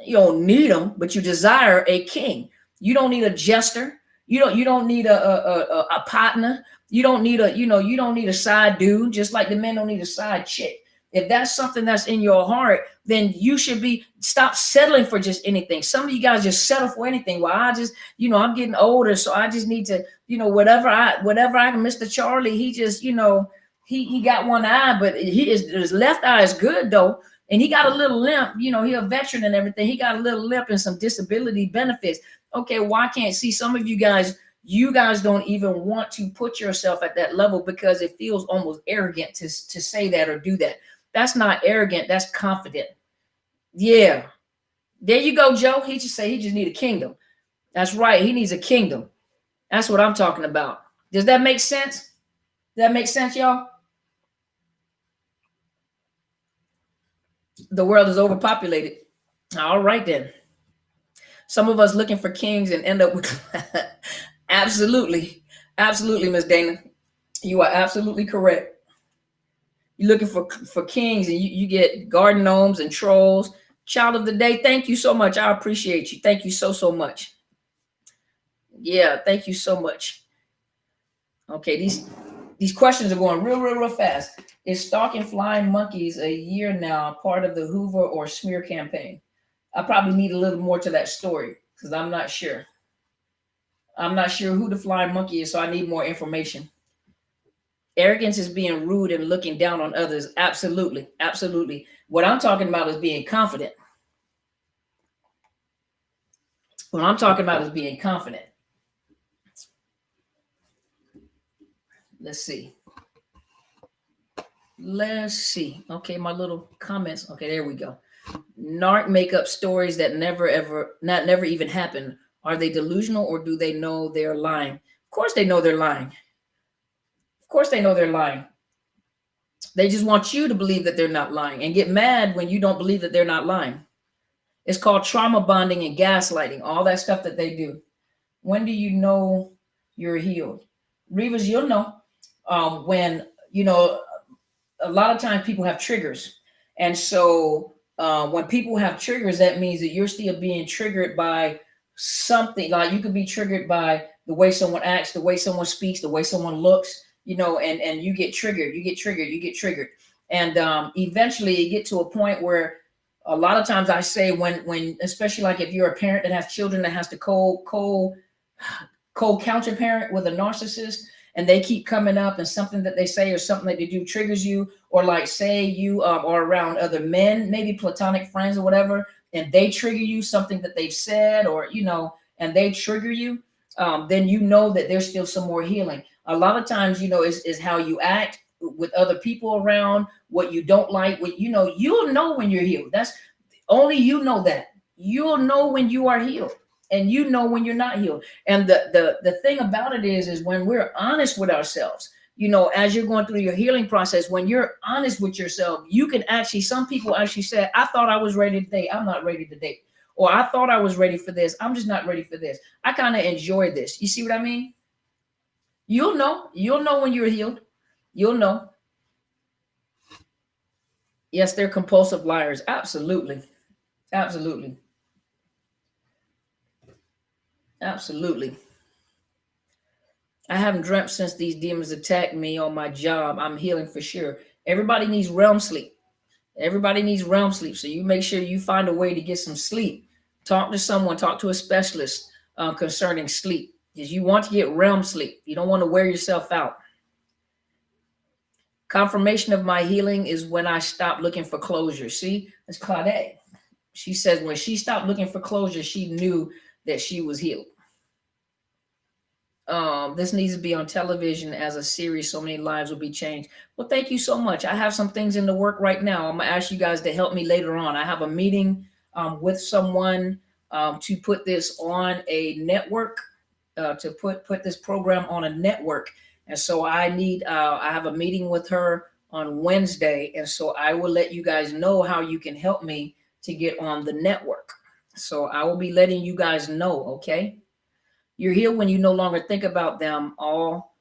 You don't need them, but you desire a king. You don't need a jester. You don't need a partner. You don't need you don't need a side dude, just like the men don't need a side chick. If that's something that's in your heart, then you should stop settling for just anything. Some of you guys just settle for anything. Well, I just, I'm getting older, so I just need to, whatever I can. Mr. Charlie, he just, he got one eye, but his left eye is good though. And he got a little limp, he a veteran and everything. He got a little limp and some disability benefits. Okay, why can't see some of you guys don't even want to put yourself at that level because it feels almost arrogant to say that or do that. That's not arrogant. That's confident. Yeah. There you go, Joe. He just need a kingdom. That's right. He needs a kingdom. That's what I'm talking about. Does that make sense? Does that make sense, y'all? The world is overpopulated. All right, then. Some of us looking for kings and end up with absolutely, Miss Dana. You are absolutely correct. You're looking for kings and you get garden gnomes and trolls. Child of the day, thank you so much. I appreciate you. Thank you so much. Yeah, thank you so much. Okay, these questions are going real fast. Is stalking flying monkeys a year now part of the Hoover or smear campaign? I probably need a little more to that story because I'm not sure. I'm not sure who the flying monkey is, so I need more information. Arrogance is being rude and looking down on others. Absolutely. What I'm talking about is being confident. What I'm talking about is being confident. Let's see. Okay, my little comments. Okay, there we go. Narc make up stories that never even happened. Are they delusional or do they know they're lying? Of course they know they're lying. They just want you to believe that they're not lying and get mad when you don't believe that they're not lying. It's called trauma bonding and gaslighting, all that stuff that they do. When do you know you're healed? Reavers, you'll know when, a lot of times people have triggers. And so when people have triggers, that means that you're still being triggered by something. Like you could be triggered by the way someone acts, the way someone speaks, the way someone looks, and you get triggered, And eventually you get to a point where a lot of times I say when, especially like if you're a parent that has children that has to co-counterparent with a narcissist, and they keep coming up and something that they say or something that they do triggers you, or like say you are around other men, maybe platonic friends or whatever, and they trigger you, something that they've said or, and they trigger you, then you know that there's still some more healing. A lot of times, is how you act with other people around, what you don't like, you'll know when you're healed. That's only that. You'll know when you are healed. And you know when you're not healed. And the thing about it is when we're honest with ourselves, as you're going through your healing process, when you're honest with yourself, you can some people actually say, I thought I was ready to date. I'm not ready to date. Or I thought I was ready for this. I'm just not ready for this. I kind of enjoy this. You see what I mean? You'll know when you're healed. You'll know. Yes, they're compulsive liars. Absolutely. I haven't dreamt since these demons attacked me on my job. I'm healing for sure. Everybody needs realm sleep. So you make sure you find a way to get some sleep. Talk to a specialist concerning sleep, because you want to get realm sleep. You don't want to wear yourself out. Confirmation of my healing is when I stop looking for closure. See, that's Claudette. She says when she stopped looking for closure, she knew that she was healed. This needs to be on television as a series. So many lives will be changed. Well, thank you so much. I have some things in the work right now. I'm going to ask you guys to help me later on. I have a meeting with someone to put this on a network, to put this program on a network. And so I have a meeting with her on Wednesday. And so I will let you guys know how you can help me to get on the network. So I will be letting you guys know, okay? You're here when you no longer think about them, all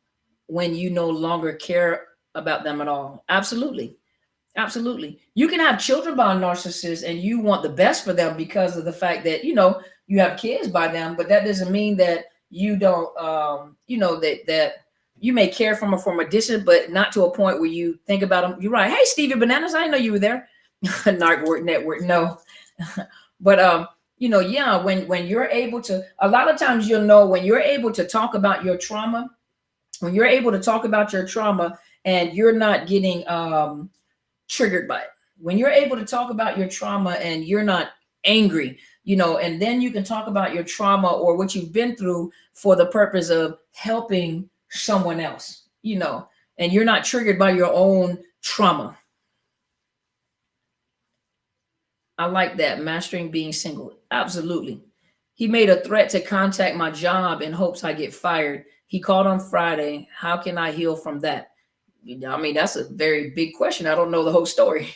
when you no longer care about them at all. Absolutely. Absolutely. You can have children by a narcissist and you want the best for them because of the fact that, you know, you have kids by them, but that doesn't mean that you don't, you know, that you may care from a distance, but not to a point where you think about them. You're right. Hey, Stevie Bananas, I didn't know you were there. Narc Network. No. But, you know, yeah, when you're able to, a lot of times you'll know when you're able to talk about your trauma, when you're able to talk about your trauma and you're not getting triggered by it. When you're able to talk about your trauma and you're not angry, you know, and then you can talk about your trauma or what you've been through for the purpose of helping someone else, you know, and you're not triggered by your own trauma. I like that. Mastering being single. Absolutely. He made a threat to contact my job in hopes I get fired. He called on Friday. How can I heal from that? I mean, that's a very big question. I don't know the whole story.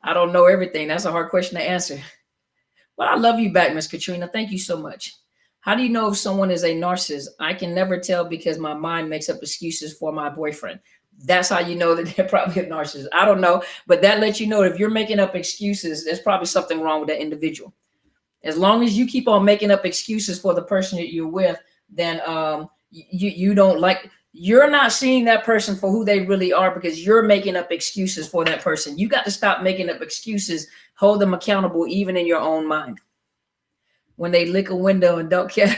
I don't know everything. That's a hard question to answer. But I love you back, Miss Katrina. Thank you so much. How do you know if someone is a narcissist? I can never tell because my mind makes up excuses for my boyfriend. That's how you know that they're probably a narcissist. I don't know, but that lets you know if you're making up excuses, there's probably something wrong with that individual. As long as you keep on making up excuses for the person that you're with, then you don't like, you're not seeing that person for who they really are because you're making up excuses for that person. You got to stop making up excuses, hold them accountable, even in your own mind. When they lick a window and don't care.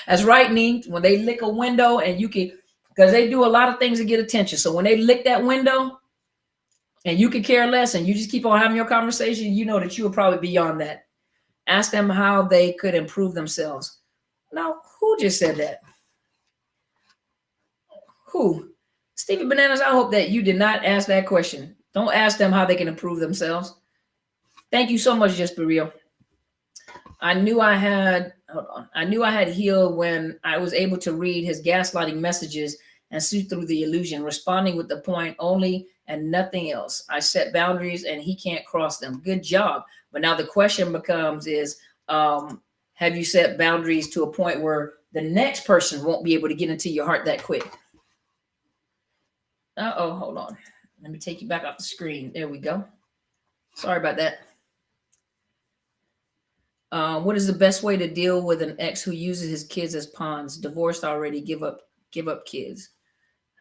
That's right, Nee. When they lick a window and you can, because they do a lot of things to get attention. So when they lick that window and you can care less and you just keep on having your conversation, you know that you will probably be beyond that. Ask them how they could improve themselves. Now, who just said that? Who? Stevie Bananas, I hope that you did not ask that question. Don't ask them how they can improve themselves. Thank you so much, Just Be Real. I knew I had healed when I was able to read his gaslighting messages and see through the illusion, responding with the point only and nothing else. I set boundaries and he can't cross them. Good job. But now the question becomes is, have you set boundaries to a point where the next person won't be able to get into your heart that quick? Uh-oh, hold on. Let me take you back off the screen. There we go. Sorry about that. What is the best way to deal with an ex who uses his kids as pawns? Divorced already, give up kids.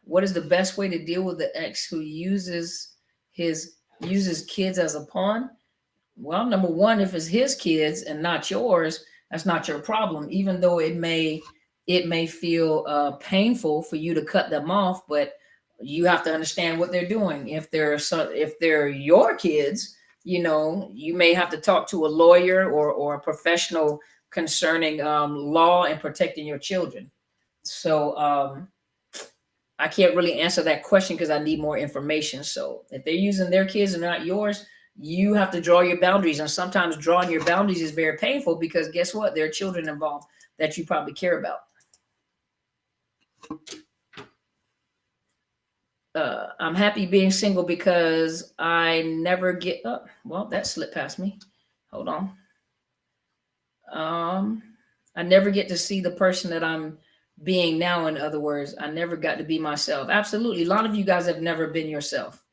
What is the best way to deal with the ex who uses kids as a pawn? Well, number one, if it's his kids and not yours, that's not your problem. Even though it may feel painful for you to cut them off, but you have to understand what they're doing. If they're your kids, you know, you may have to talk to a lawyer or a professional concerning law and protecting your children. So I can't really answer that question because I need more information. So if they're using their kids and not yours, you have to draw your boundaries. And sometimes drawing your boundaries is very painful because guess what? There are children involved that you probably care about. I'm happy being single because I never get up. Well, that slipped past me. Hold on. I never get to see the person that I'm being now. In other words, I never got to be myself. Absolutely. A lot of you guys have never been yourself.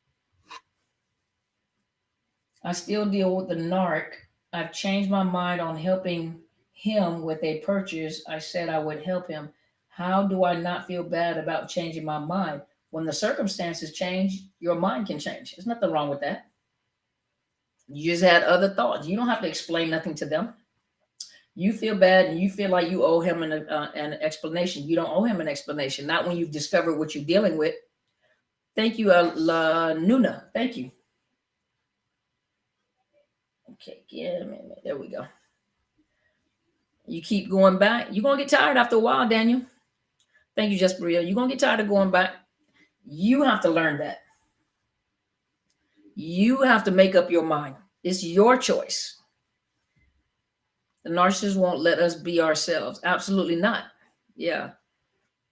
I still deal with the narc. I've changed my mind on helping him with a purchase. I said I would help him. How do I not feel bad about changing my mind? When the circumstances change, your mind can change. There's nothing wrong with that. You just had other thoughts. You don't have to explain nothing to them. You feel bad and you feel like you owe him an explanation. You don't owe him an explanation. Not when you've discovered what you're dealing with. Thank you, Nuna. Thank you. Okay, yeah, there we go. You keep going back. You're going to get tired after a while, Daniel. Thank you, Just Real. You're going to get tired of going back. You have to learn that. You have to make up your mind. It's your choice. The narcissist won't let us be ourselves. Absolutely not. Yeah.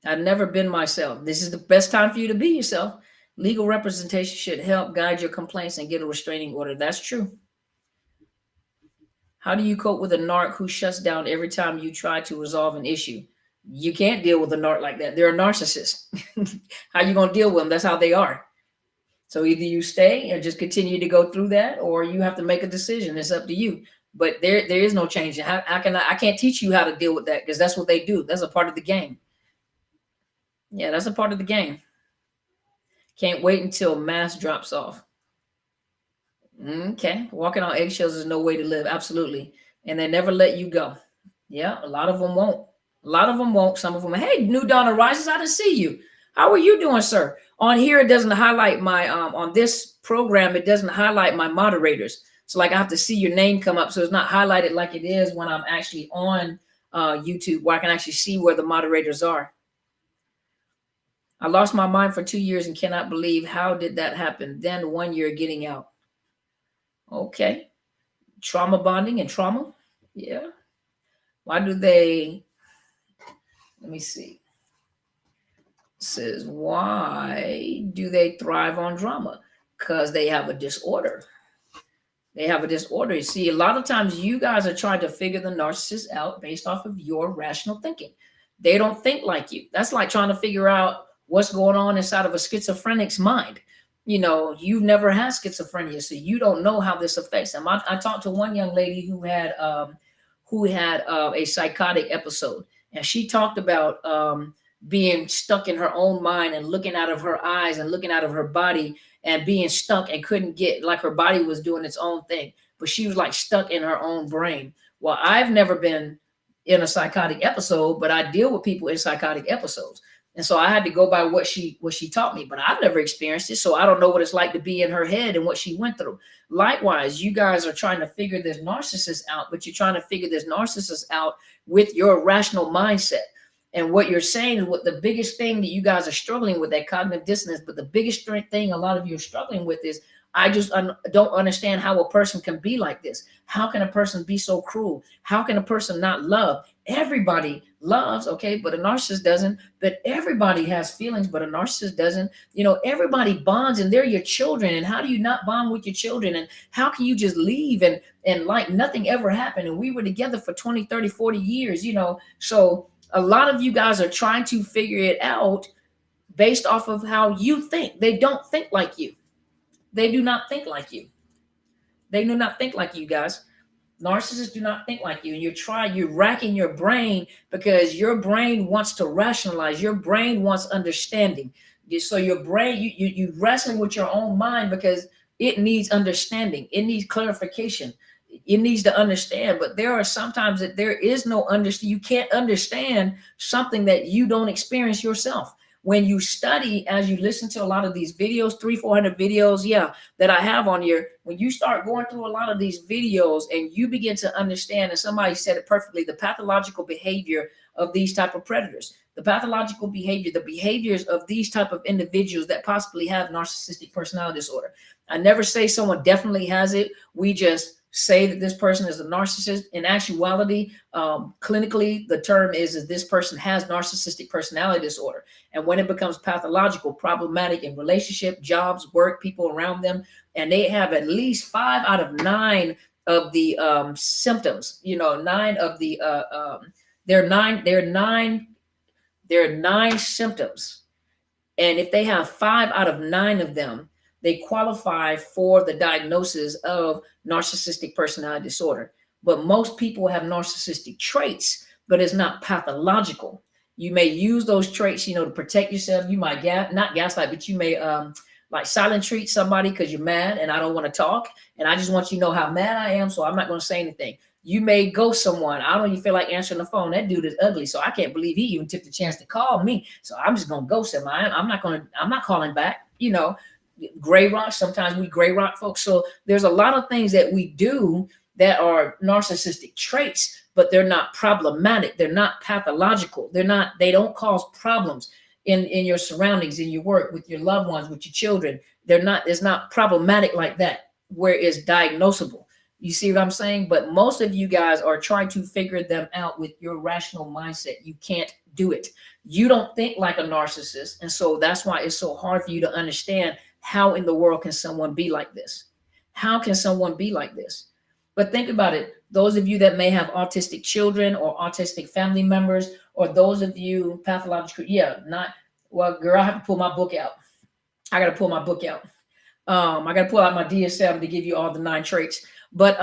I've never been myself. This is the best time for you to be yourself. Legal representation should help guide your complaints and get a restraining order. That's true. How do you cope with a narc who shuts down every time you try to resolve an issue? You can't deal with a narc like that. They're a narcissist. How you going to deal with them? That's how they are. So either you stay and just continue to go through that, or you have to make a decision. It's up to you. But there is no change. I can't teach you how to deal with that, because that's what they do. That's a part of the game. Yeah, that's a part of the game. Can't wait until mask drops off. Okay. Walking on eggshells is no way to live. Absolutely. And they never let you go. Yeah, a lot of them won't. A lot of them won't. Some of them, hey, New Dawn Arises, I didn't see you. How are you doing, sir? On here, it doesn't highlight my, on this program, it doesn't highlight my moderators. So like I have to see your name come up. So it's not highlighted like it is when I'm actually on YouTube, where I can actually see where the moderators are. I lost my mind for 2 years and cannot believe, how did that happen? Then 1 year getting out. Okay. Trauma bonding and trauma. Yeah. Why do they, let me see. It says, why do they thrive on drama? Because they have a disorder. They have a disorder. You see, a lot of times you guys are trying to figure the narcissist out based off of your rational thinking. They don't think like you. That's like trying to figure out what's going on inside of a schizophrenic's mind. You know, you've never had schizophrenia, so you don't know how this affects them. I talked to one young lady who had a psychotic episode, and she talked about being stuck in her own mind and looking out of her eyes and looking out of her body and being stuck and couldn't get, like her body was doing its own thing, but she was like stuck in her own brain. Well, I've never been in a psychotic episode, but I deal with people in psychotic episodes. And so I had to go by what she taught me, but I've never experienced it. So I don't know what it's like to be in her head and what she went through. Likewise, you guys are trying to figure this narcissist out, but you're trying to figure this narcissist out with your rational mindset. And what you're saying is what the biggest thing that you guys are struggling with, that cognitive dissonance, but the biggest thing a lot of you are struggling with is, I just don't understand how a person can be like this. How can a person be so cruel? How can a person not love? Everybody loves, okay, but a narcissist doesn't. But everybody has feelings, but a narcissist doesn't. You know, everybody bonds, and they're your children. And how do you not bond with your children? And how can you just leave and like nothing ever happened? And we were together for 20, 30, 40 years, you know. So a lot of you guys are trying to figure it out based off of how you think. They don't think like you. They do not think like you. They do not think like you guys. Narcissists do not think like you. And you're racking your brain because your brain wants to rationalize. Your brain wants understanding. So your brain, you wrestling with your own mind because it needs understanding. It needs clarification. It needs to understand. But there are sometimes that there is no understanding. You can't understand something that you don't experience yourself. When you study, as you listen to a lot of these videos, 300-400 videos, that I have on here, when you start going through a lot of these videos and you begin to understand, and somebody said it perfectly, the pathological behavior of these type of predators, the pathological behavior, the behaviors of these type of individuals that possibly have narcissistic personality disorder. I never say someone definitely has it. We just say that this person is a narcissist. In actuality, clinically, the term is this person has narcissistic personality disorder. And when it becomes pathological, problematic in relationship, jobs, work, people around them, and they have at least 5 out of 9 of the symptoms, you know, 9 of the, there are 9 symptoms. And if they have 5 out of 9 of them, they qualify for the diagnosis of narcissistic personality disorder. But most people have narcissistic traits, but it's not pathological. You may use those traits, you know, to protect yourself. You might not gaslight, but you may like silent treat somebody because you're mad and I don't want to talk. And I just want you to know how mad I am, so I'm not going to say anything. You may ghost someone. I don't even feel like answering the phone. That dude is ugly, so I can't believe he even took the chance to call me. So I'm just going to ghost him. I'm not calling back, you know. Gray rock. Sometimes we gray rock folks. So there's a lot of things that we do that are narcissistic traits, but they're not problematic. They're not pathological. They don't cause problems in your surroundings, in your work, with your loved ones, with your children. It's not problematic like that, where it's diagnosable. You see what I'm saying? But most of you guys are trying to figure them out with your rational mindset. You can't do it. You don't think like a narcissist. And so that's why it's so hard for you to understand how in the world can someone be like this? How can someone be like this? But think about it. Those of you that may have autistic children or autistic family members, or those of you pathological, well, girl, I have to pull my book out. I got to pull my book out. I got to pull out my DSM to give you all the 9 traits. But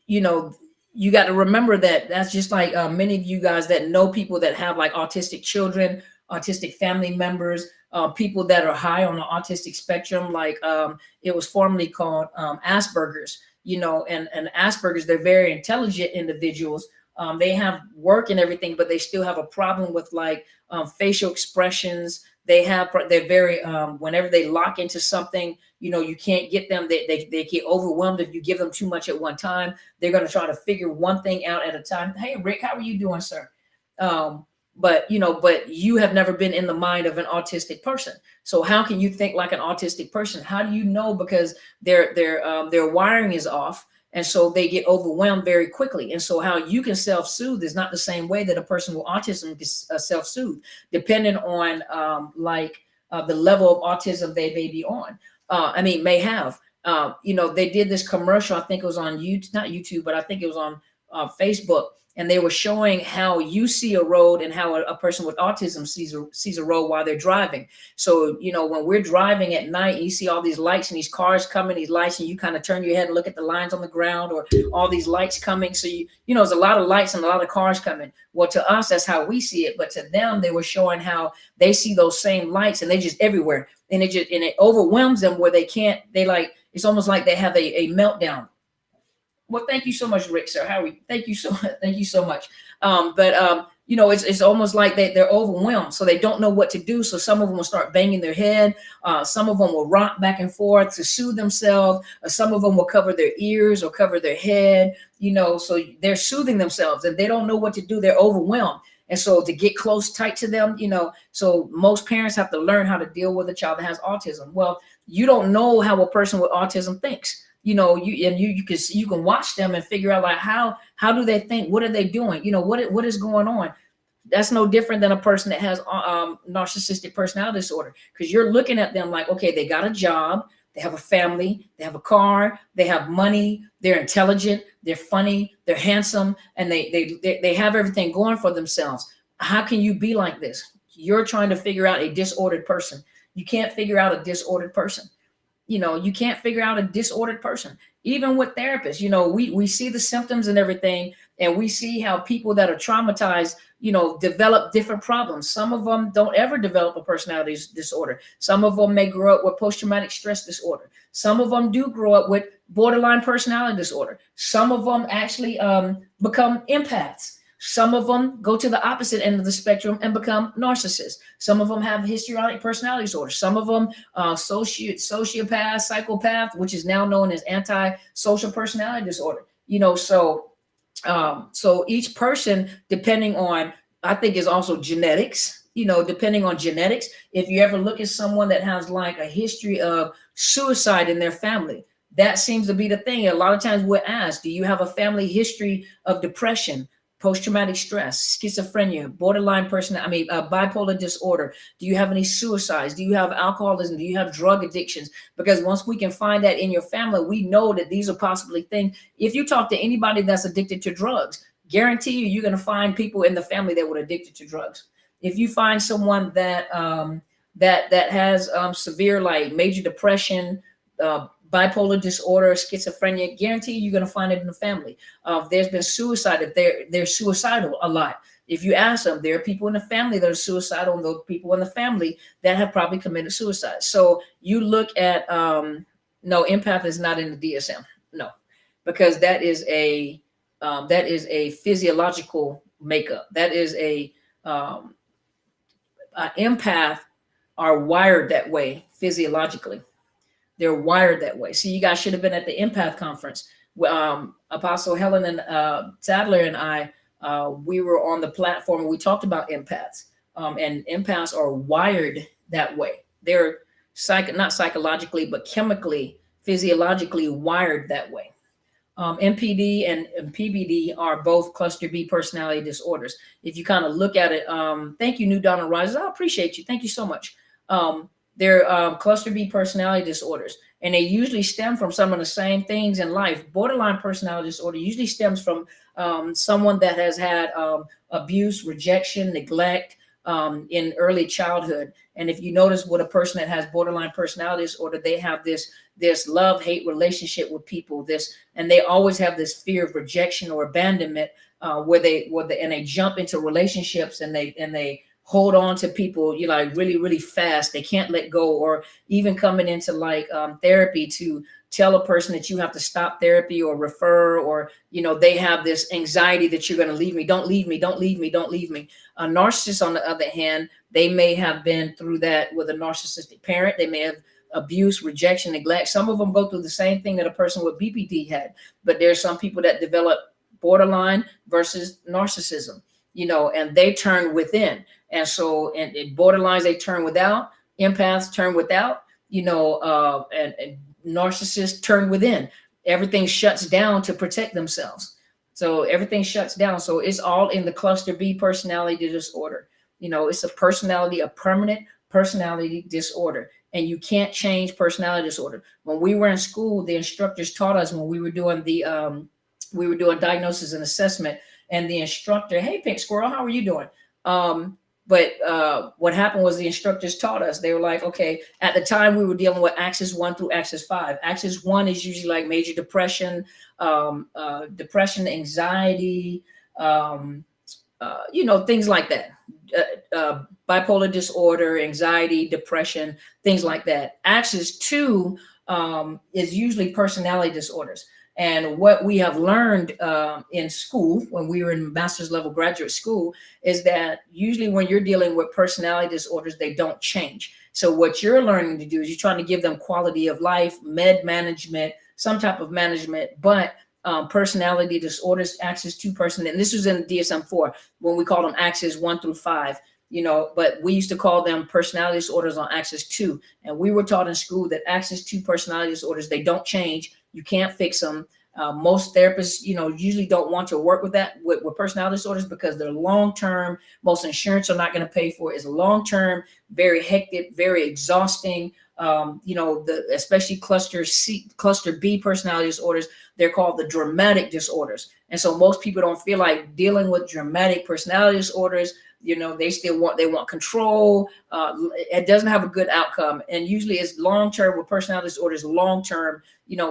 you know, you got to remember that that's just like many of you guys that know people that have like autistic children, autistic family members, people that are high on the autistic spectrum, like it was formerly called Asperger's, you know, and Asperger's, they're very intelligent individuals. They have work and everything, but they still have a problem with like facial expressions. They're very, whenever they lock into something, you know, you can't get them. They get overwhelmed if you give them too much at one time. They're going to try to figure one thing out at a time. Hey, Rick, how are you doing, sir? But you have never been in the mind of an autistic person. So how can you think like an autistic person? How do you know? Because their wiring is off. And so they get overwhelmed very quickly. And so how you can self-soothe is not the same way that a person with autism can self-soothe, depending on the level of autism they may be on. May have. They did this commercial, I think it was on YouTube, not YouTube, but I think it was on Facebook. And they were showing how you see a road and how a person with autism sees a road while they're driving. So, you know, when we're driving at night, you see all these lights and these cars coming, these lights, and you kind of turn your head and look at the lines on the ground or all these lights coming. So, there's a lot of lights and a lot of cars coming. Well, to us, that's how we see it. But to them, they were showing how they see those same lights and they just everywhere. And it overwhelms them where it's almost like they have a meltdown. Well, thank you so much, Rick, sir. How are you? Thank you so much. It's almost like they're overwhelmed, so they don't know what to do. So some of them will start banging their head. Some of them will rock back and forth to soothe themselves. Some of them will cover their ears or cover their head, so they're soothing themselves and they don't know what to do. They're overwhelmed. And so to get close, tight to them, so most parents have to learn how to deal with a child that has autism. Well, you don't know how a person with autism thinks. You can watch them and figure out like how do they think? What are they doing? What is going on? That's no different than a person that has narcissistic personality disorder, because you're looking at them like, okay, they got a job, they have a family, they have a car, they have money, they're intelligent, they're funny, they're handsome, and they have everything going for themselves. How can you be like this? You're trying to figure out a disordered person. You can't figure out a disordered person. You can't figure out a disordered person. Even with therapists, we see the symptoms and everything, and we see how people that are traumatized, develop different problems. Some of them don't ever develop a personality disorder. Some of them may grow up with post-traumatic stress disorder. Some of them do grow up with borderline personality disorder. Some of them actually become empaths. Some of them go to the opposite end of the spectrum and become narcissists. Some of them have histrionic personality disorder. Some of them sociopath, psychopath, which is now known as antisocial personality disorder. So each person, depending on, I think, is also genetics. Depending on genetics. If you ever look at someone that has like a history of suicide in their family, that seems to be the thing. A lot of times we're asked, do you have a family history of depression, post-traumatic stress, schizophrenia, borderline bipolar disorder? Do you have any suicides? Do you have alcoholism? Do you have drug addictions? Because once we can find that in your family, we know that these are possibly things. If you talk to anybody that's addicted to drugs, guarantee you're going to find people in the family that were addicted to drugs. If you find someone that has severe, like major depression, bipolar disorder, schizophrenia, guarantee you're going to find it in the family. There's been suicide. If they're suicidal a lot. If you ask them, there are people in the family that are suicidal, and those people in the family that have probably committed suicide. So you look at, no, empath is not in the DSM. No, because that is a physiological makeup. That is empath are wired that way physiologically. They're wired that way. So you guys should have been at the empath conference. Apostle Helen and Sadler and I, we were on the platform and we talked about empaths. And empaths are wired that way. They're not psychologically, but chemically, physiologically wired that way. MPD and PBD are both cluster B personality disorders. If you kind of look at it, thank you, New Donna Rises. I appreciate you. Thank you so much. They're cluster B personality disorders, and they usually stem from some of the same things in life. Borderline personality disorder usually stems from someone that has had abuse, rejection, neglect in early childhood. And if you notice with a person that has borderline personality disorder, they have this love-hate relationship with people, and they always have this fear of rejection or abandonment, where they jump into relationships and they hold on to people, like really, really fast. They can't let go. Or even coming into like therapy, to tell a person that you have to stop therapy or refer, or they have this anxiety that you're going to leave me, don't leave me, don't leave me, don't leave me. A narcissist, on the other hand, they may have been through that with a narcissistic parent. They may have abuse, rejection, neglect. Some of them go through the same thing that a person with BPD had, but there's some people that develop borderline versus narcissism, and they turn within. And so, and borderlines, they turn without, empaths turn without, and narcissists turn within. Everything shuts down to protect themselves. So everything shuts down. So it's all in the cluster B personality disorder. It's a permanent personality disorder, and you can't change personality disorder. When we were in school, the instructors taught us, when we were doing diagnosis and assessment, and the instructor, hey, Pink Squirrel, how are you doing? But what happened was the instructors taught us, they were like, okay, at the time we were dealing with axis 1 through axis 5. Axis 1 is usually like major depression, anxiety, things like that. Bipolar disorder, anxiety, depression, things like that. Axis 2 is usually personality disorders. And what we have learned in school, when we were in master's level graduate school, is that usually when you're dealing with personality disorders, they don't change. So what you're learning to do is you're trying to give them quality of life, med management, some type of management, but personality disorders, axis 2 person, and this was in DSM-4 when we called them axis 1 through 5. But we used to call them personality disorders on axis 2. And we were taught in school that axis 2 personality disorders, they don't change. You can't fix them. Most therapists, usually don't want to work with that, with personality disorders, because they're long-term. Most insurance are not going to pay for it. It's long-term, very hectic, very exhausting. Especially cluster B personality disorders, they're called the dramatic disorders. And so most people don't feel like dealing with dramatic personality disorders. They want control. It doesn't have a good outcome. And usually it's long-term with personality disorders, long-term,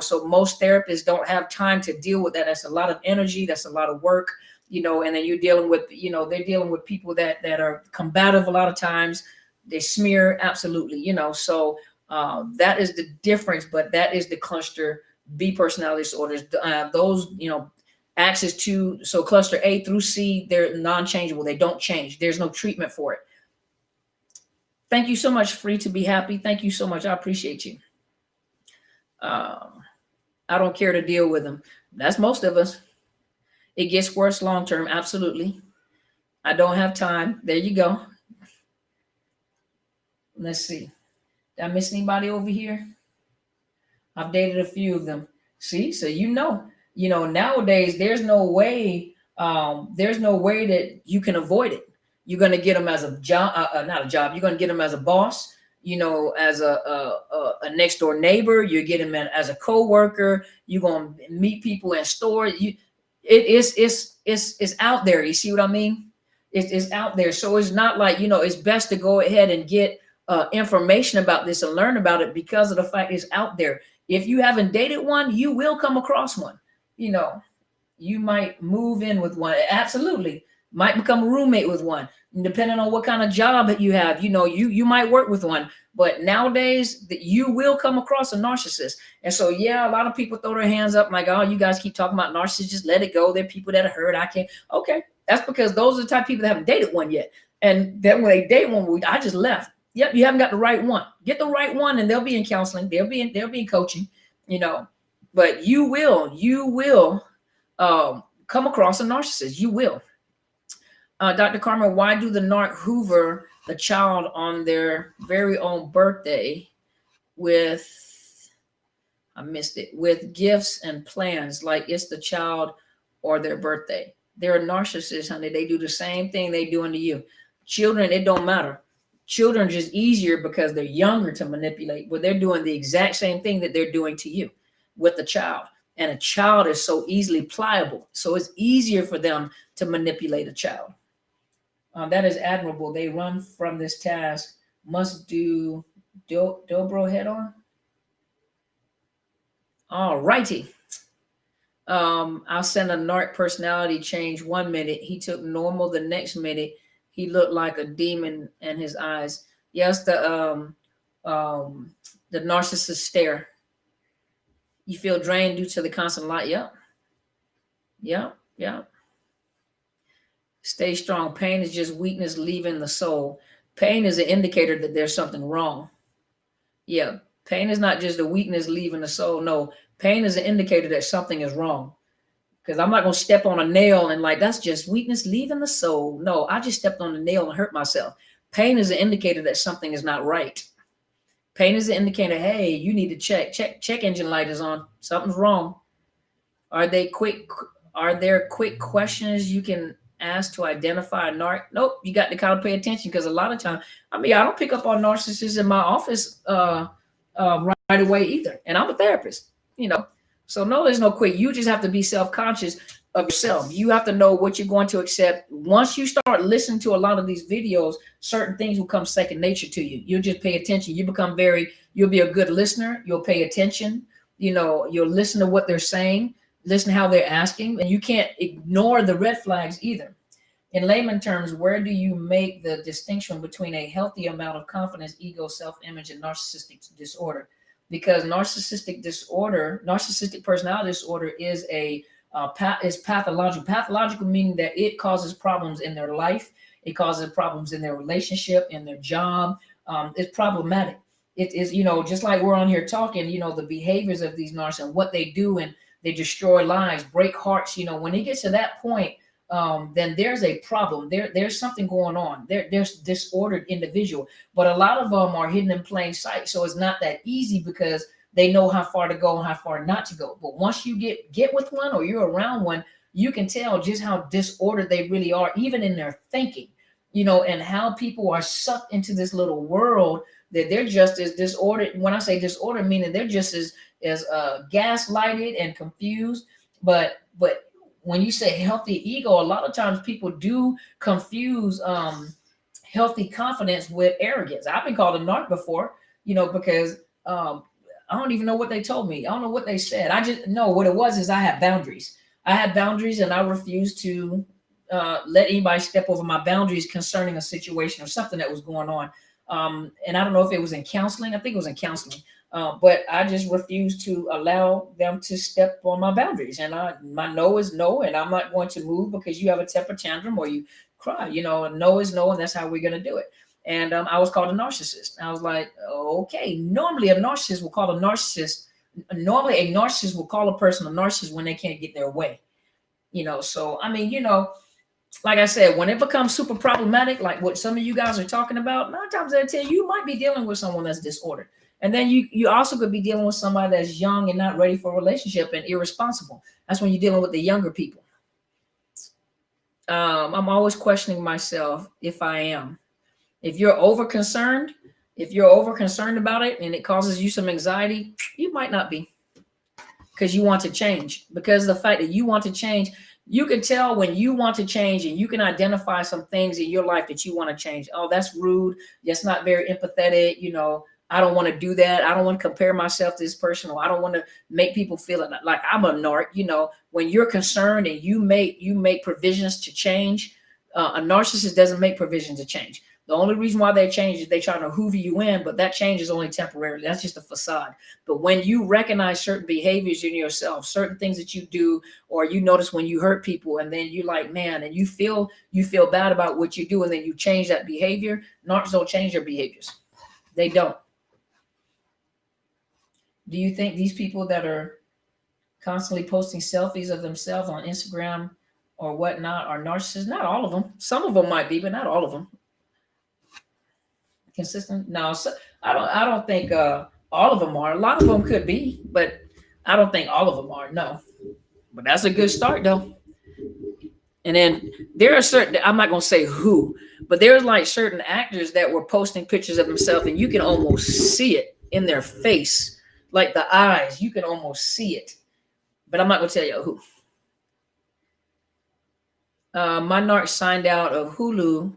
so most therapists don't have time to deal with that. That's a lot of energy. That's a lot of work, and then you're dealing with, they're dealing with people that are combative a lot of times. They smear, absolutely, so that is the difference, but that is the cluster B personality disorders. Those, axis 2, so cluster A through C, they're non-changeable. They don't change. There's no treatment for it. Thank you so much, Free to Be Happy. Thank you so much. I appreciate you. I don't care to deal with them. That's most of us. It gets worse long-term. Absolutely. I don't have time. There you go. Let's see. Did I miss anybody over here? I've dated a few of them. See, so nowadays there's no way that you can avoid it. You're going to get them as a job, not a job. You're going to get them as a boss, as a next door neighbor. You get them as a coworker. You're going to meet people in stores. It's out there. You see what I mean? It's out there. So it's not like, it's best to go ahead and get information about this and learn about it, because of the fact it's out there. If you haven't dated one, you will come across one. You might move in with one. Absolutely. Might become a roommate with one. And depending on what kind of job that you have, you might work with one. But nowadays, you will come across a narcissist. And so, yeah, a lot of people throw their hands up like, oh, you guys keep talking about narcissists. Just let it go. They're people that are hurt. I can't. Okay. That's because those are the type of people that haven't dated one yet. And then when they date one, I just left. Yep, you haven't got the right one. Get the right one, and they'll be in counseling. They'll be in coaching, But you will come across a narcissist. You will. Dr. Carmen, why do the narc hoover the child on their very own birthday with I missed it. With gifts and plans, like it's the child or their birthday. They're a narcissist, honey. They do the same thing they doing to you. Children, it don't matter. Children just easier because they're younger to manipulate, but they're doing the exact same thing that they're doing to you with the child. And a child is so easily pliable. So it's easier for them to manipulate a child. That is admirable. They run from this task. Must do dobro head on. All righty. I'll send a narc personality change 1 minute. He took normal the next minute. He looked like a demon in his eyes. Yes, the narcissist stare. You feel drained due to the constant light. Yep. Yep. Yep. Stay strong. Pain is just weakness leaving the soul. Pain is an indicator that there's something wrong. Yeah. Pain is not just a weakness leaving the soul. No, pain is an indicator that something is wrong. Because I'm not going to step on a nail and like, that's just weakness leaving the soul. No, I just stepped on the nail and hurt myself. Pain is an indicator that something is not right. Pain is an indicator, hey, you need to check engine light is on. Something's wrong. Are there quick questions you can ask to identify a narc? Nope, you got to kind of pay attention because a lot of time, I don't pick up on narcissists in my office right away either. And I'm a therapist, So no, there's no quick. You just have to be self-conscious of yourself. You have to know what you're going to accept. Once you start listening to a lot of these videos, certain things will come second nature to you. You'll just pay attention. You'll be a good listener. You'll pay attention. You'll listen to what they're saying, listen to how they're asking, and you can't ignore the red flags either. In layman terms, where do you make the distinction between a healthy amount of confidence, ego, self-image, and narcissistic disorder? Because narcissistic personality disorder is pathological. Pathological meaning that it causes problems in their life. It causes problems in their relationship, in their job. It's problematic. It is, just like we're on here talking, the behaviors of these narcissists and what they do, and they destroy lives, break hearts. When it gets to that point, then there's a problem. There's something going on. There's disordered individual, but a lot of them are hidden in plain sight. So it's not that easy because they know how far to go and how far not to go. But once you get with one or you're around one, you can tell just how disordered they really are, even in their thinking, and how people are sucked into this little world that they're just as disordered. When I say disordered, meaning they're just as gaslighted and confused. But when you say healthy ego, a lot of times people do confuse healthy confidence with arrogance. I've been called a narc before, because I don't even know what they told me. I don't know what they said. I just know what it was is I had boundaries. I had boundaries and I refused to let anybody step over my boundaries concerning a situation or something that was going on. And I don't know if it was in counseling. I think it was in counseling. But I just refuse to allow them to step on my boundaries. And my no is no, and I'm not going to move because you have a temper tantrum or you cry. No is no, and that's how we're going to do it. And I was called a narcissist. I was like, okay. Normally a narcissist will call a narcissist. Normally a narcissist will call a person a narcissist when they can't get their way. So like I said, when it becomes super problematic, like what some of you guys are talking about, 9 times out of 10, you might be dealing with someone that's disordered. And then you also could be dealing with somebody that's young and not ready for a relationship and irresponsible. That's when you're dealing with the younger people. I'm always questioning myself if I am. If you're over concerned about it and it causes you some anxiety, you might not be, because you want to change. Because the fact that you want to change, you can tell when you want to change, and you can identify some things in your life that you want to change. Oh, that's rude. That's not very empathetic. I don't want to do that. I don't want to compare myself to this person, or I don't want to make people feel like I'm a narc. When you're concerned and you make provisions to change, a narcissist doesn't make provisions to change. The only reason why they change is they try to hoover you in, but that change is only temporary. That's just a facade. But when you recognize certain behaviors in yourself, certain things that you do, or you notice when you hurt people, and then you like, man, and you feel bad about what you do, and then you change that behavior, narcs don't change their behaviors. They don't. Do you think these people that are constantly posting selfies of themselves on Instagram or whatnot are narcissists? Not all of them. Some of them might be, but not all of them. Consistent? No, so I don't think all of them are. A lot of them could be, but I don't think all of them are, no. But that's a good start, though. And then there are certain, I'm not going to say who, but there's like certain actors that were posting pictures of themselves, and you can almost see it in their face, like the eyes. You can almost see it. But I'm not going to tell you who. My narc signed out of Hulu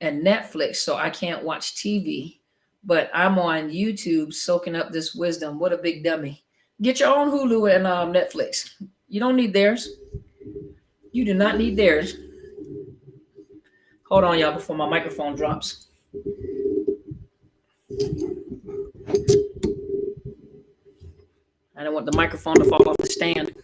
and Netflix, so I can't watch TV. But I'm on YouTube soaking up this wisdom. What a big dummy. Get your own Hulu and Netflix. You don't need theirs. You do not need theirs. Hold on, y'all, before my microphone drops. I don't want the microphone to fall off the stand.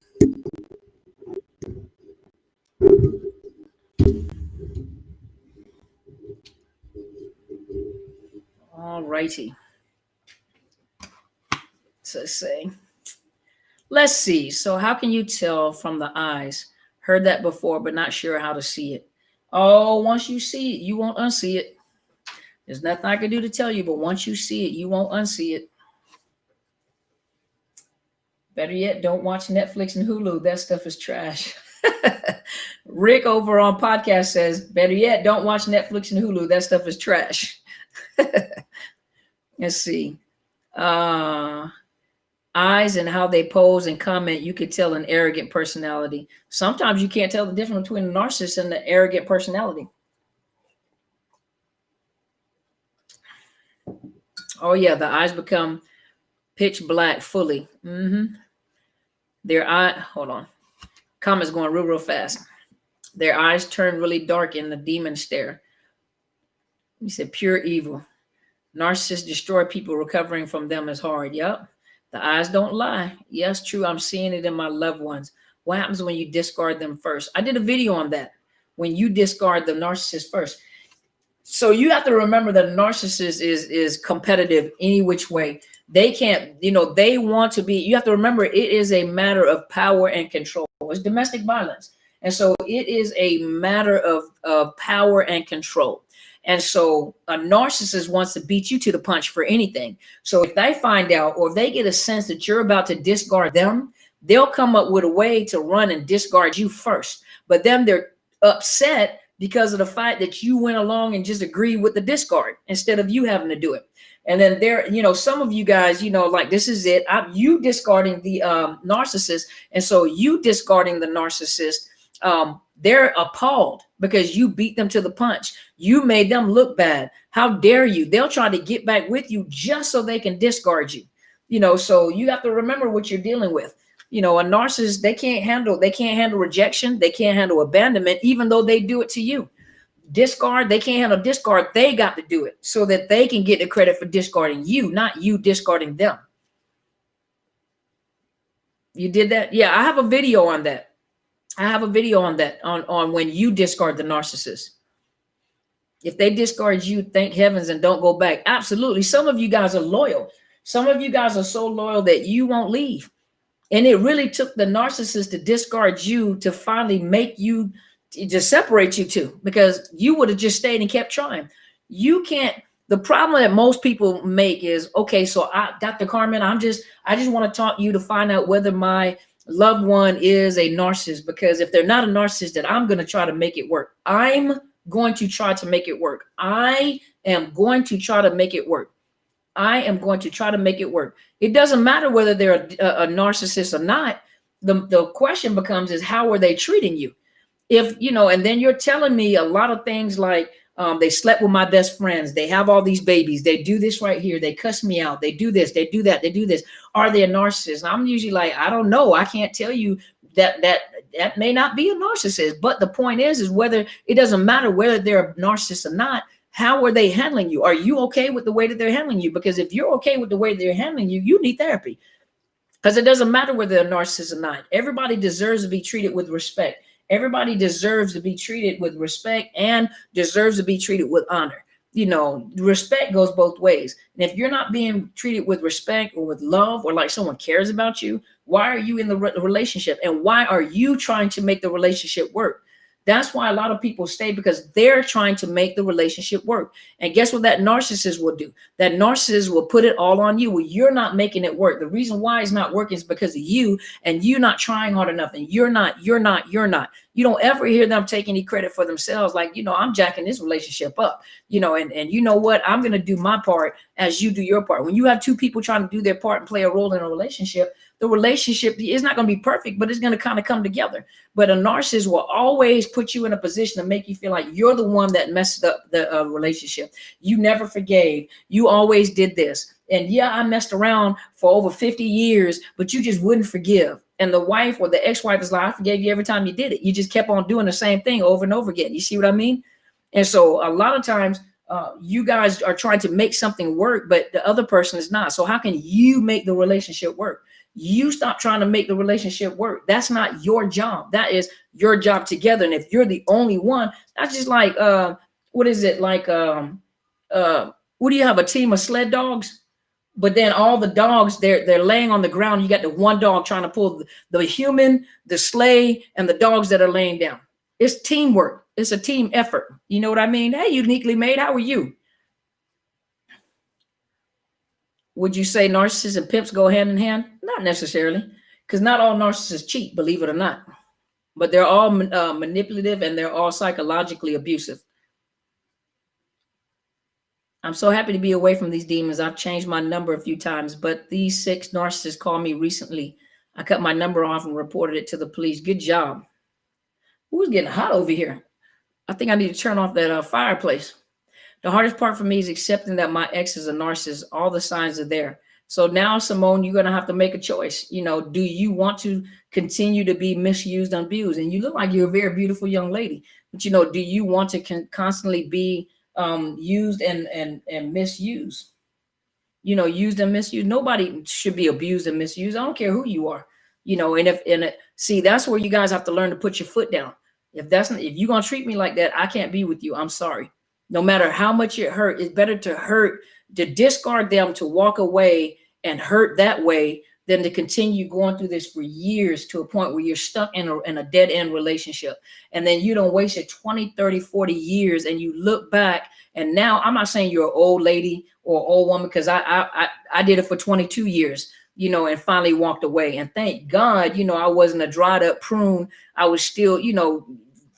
All righty. So say, let's see. So how can you tell from the eyes? Heard that before, but not sure how to see it. Oh, once you see it, you won't unsee it. There's nothing I can do to tell you, but once you see it, you won't unsee it. Better yet, don't watch Netflix and Hulu. That stuff is trash. Rick over on podcast says, better yet, don't watch Netflix and Hulu. That stuff is trash. Let's see. Eyes and how they pose and comment, you could tell an arrogant personality. Sometimes you can't tell the difference between a narcissist and the arrogant personality. Oh yeah, the eyes become pitch black fully. Their eye, hold on. Comments going real fast. Their eyes turn really dark in the demon stare. He said pure evil. Narcissists destroy people. Recovering from them is hard. Yep. The eyes don't lie. Yes, true. I'm seeing it in my loved ones. What happens when you discard them first? I did a video on that. When you discard the narcissist first. So you have to remember that a narcissist is competitive any which way. They can't, they want to be, you have to remember it is a matter of power and control. It's domestic violence. And so it is a matter of power and control. And so a narcissist wants to beat you to the punch for anything. So if they find out, or if they get a sense that you're about to discard them, they'll come up with a way to run and discard you first. But then they're upset because of the fact that you went along and just agreed with the discard instead of you having to do it. And then there, some of you guys, like this is it. You discarding the narcissist. And so you discarding the narcissist, they're appalled because you beat them to the punch. You made them look bad. How dare you? They'll try to get back with you just so they can discard you. So you have to remember what you're dealing with. A narcissist, they can't handle rejection. They can't handle abandonment, even though they do it to you. Discard, they can't handle discard. They got to do it so that they can get the credit for discarding you, not you discarding them. You did that? Yeah, I have a video on that. On when you discard the narcissist. If they discard you, thank heavens and don't go back. Absolutely. Some of you guys are loyal. Some of you guys are so loyal that you won't leave. And it really took the narcissist to discard you to finally make you, to separate you two, because you would have just stayed and kept trying. You can't. The problem that most people make is, okay, so Dr. Carmen, I just want to talk to you to find out whether my loved one is a narcissist, because if they're not a narcissist, then I'm going to try to make it work. I'm going to try to make it work. I am going to try to make it work. I am going to try to make it work. It doesn't matter whether they're a narcissist or not. The question becomes is how are they treating you? If, and then you're telling me a lot of things like they slept with my best friends. They have all these babies. They do this right here. They cuss me out. They do this. They do that. They do this. Are they a narcissist? And I'm usually like, I don't know. I can't tell you that may not be a narcissist. But the point is whether it doesn't matter whether they're a narcissist or not. How are they handling you? Are you okay with the way that they're handling you? Because if you're okay with the way they're handling you, you need therapy. Because it doesn't matter whether they're a narcissist or not. Everybody deserves to be treated with respect. Everybody deserves to be treated with respect and deserves to be treated with honor. Respect goes both ways. And if you're not being treated with respect or with love or like someone cares about you, why are you in the relationship? And why are you trying to make the relationship work? That's why a lot of people stay, because they're trying to make the relationship work. And guess what that narcissist will do? That narcissist will put it all on you. Well, you're not making it work. The reason why it's not working is because of you, and you not trying hard enough. And you're not. You don't ever hear them take any credit for themselves. Like, I'm jacking this relationship up, and you know what? I'm going to do my part as you do your part. When you have two people trying to do their part and play a role in a relationship, the relationship is not going to be perfect, but it's going to kind of come together. But a narcissist will always put you in a position to make you feel like you're the one that messed up the relationship. You never forgave. You always did this. And yeah, I messed around for over 50 years, but you just wouldn't forgive. And the wife or the ex-wife is like, I forgave you every time you did it. You just kept on doing the same thing over and over again. You see what I mean? And so a lot of times you guys are trying to make something work, but the other person is not. So how can you make the relationship work? You stop trying to make the relationship work. That's not your job. That is your job together. And if you're the only one, that's just like, what is it? Like, what do you have, a team of sled dogs? But then all the dogs, they're laying on the ground. You got the one dog trying to pull the human, the sleigh, and the dogs that are laying down. It's teamwork. It's a team effort. You know what I mean? Hey, Uniquely Made, how are you? Would you say narcissists and pimps go hand in hand? Not necessarily, because not all narcissists cheat, believe it or not. But they're all manipulative, and they're all psychologically abusive. I'm so happy to be away from these demons. I've changed my number a few times, but these 6 narcissists called me recently. I cut my number off and reported it to the police. Good job. Who's getting hot over here? I think I need to turn off that fireplace. The hardest part for me is accepting that my ex is a narcissist. All the signs are there. So now, Simone, you're going to have to make a choice. Do you want to continue to be misused and abused? And you look like you're a very beautiful young lady. But, do you want to constantly be used and misused? Used and misused. Nobody should be abused and misused. I don't care who you are. See, that's where you guys have to learn to put your foot down. If you're going to treat me like that, I can't be with you. I'm sorry. No matter how much it hurt, it's better to discard them, to walk away and hurt that way, than to continue going through this for years to a point where you're stuck in a dead end relationship. And then you don't waste it 20, 30, 40 years. And you look back, and now I'm not saying you're an old lady or old woman, because I did it for 22 years, and finally walked away. And thank God, I wasn't a dried up prune. I was still,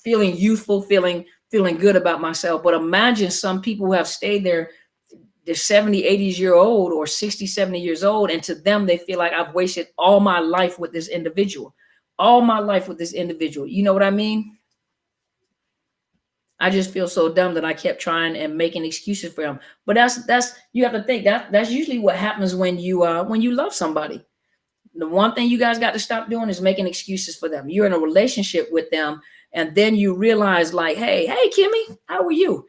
feeling youthful, feeling good about myself. But imagine some people who have stayed there, they're 70, 80 years old or 60, 70 years old. And to them, they feel like I've wasted all my life with this individual, You know what I mean? I just feel so dumb that I kept trying and making excuses for him. But that's you have to think that's usually what happens when you love somebody. The one thing you guys got to stop doing is making excuses for them. You're in a relationship with them, and then you realize, like, hey, Kimmy, how are you?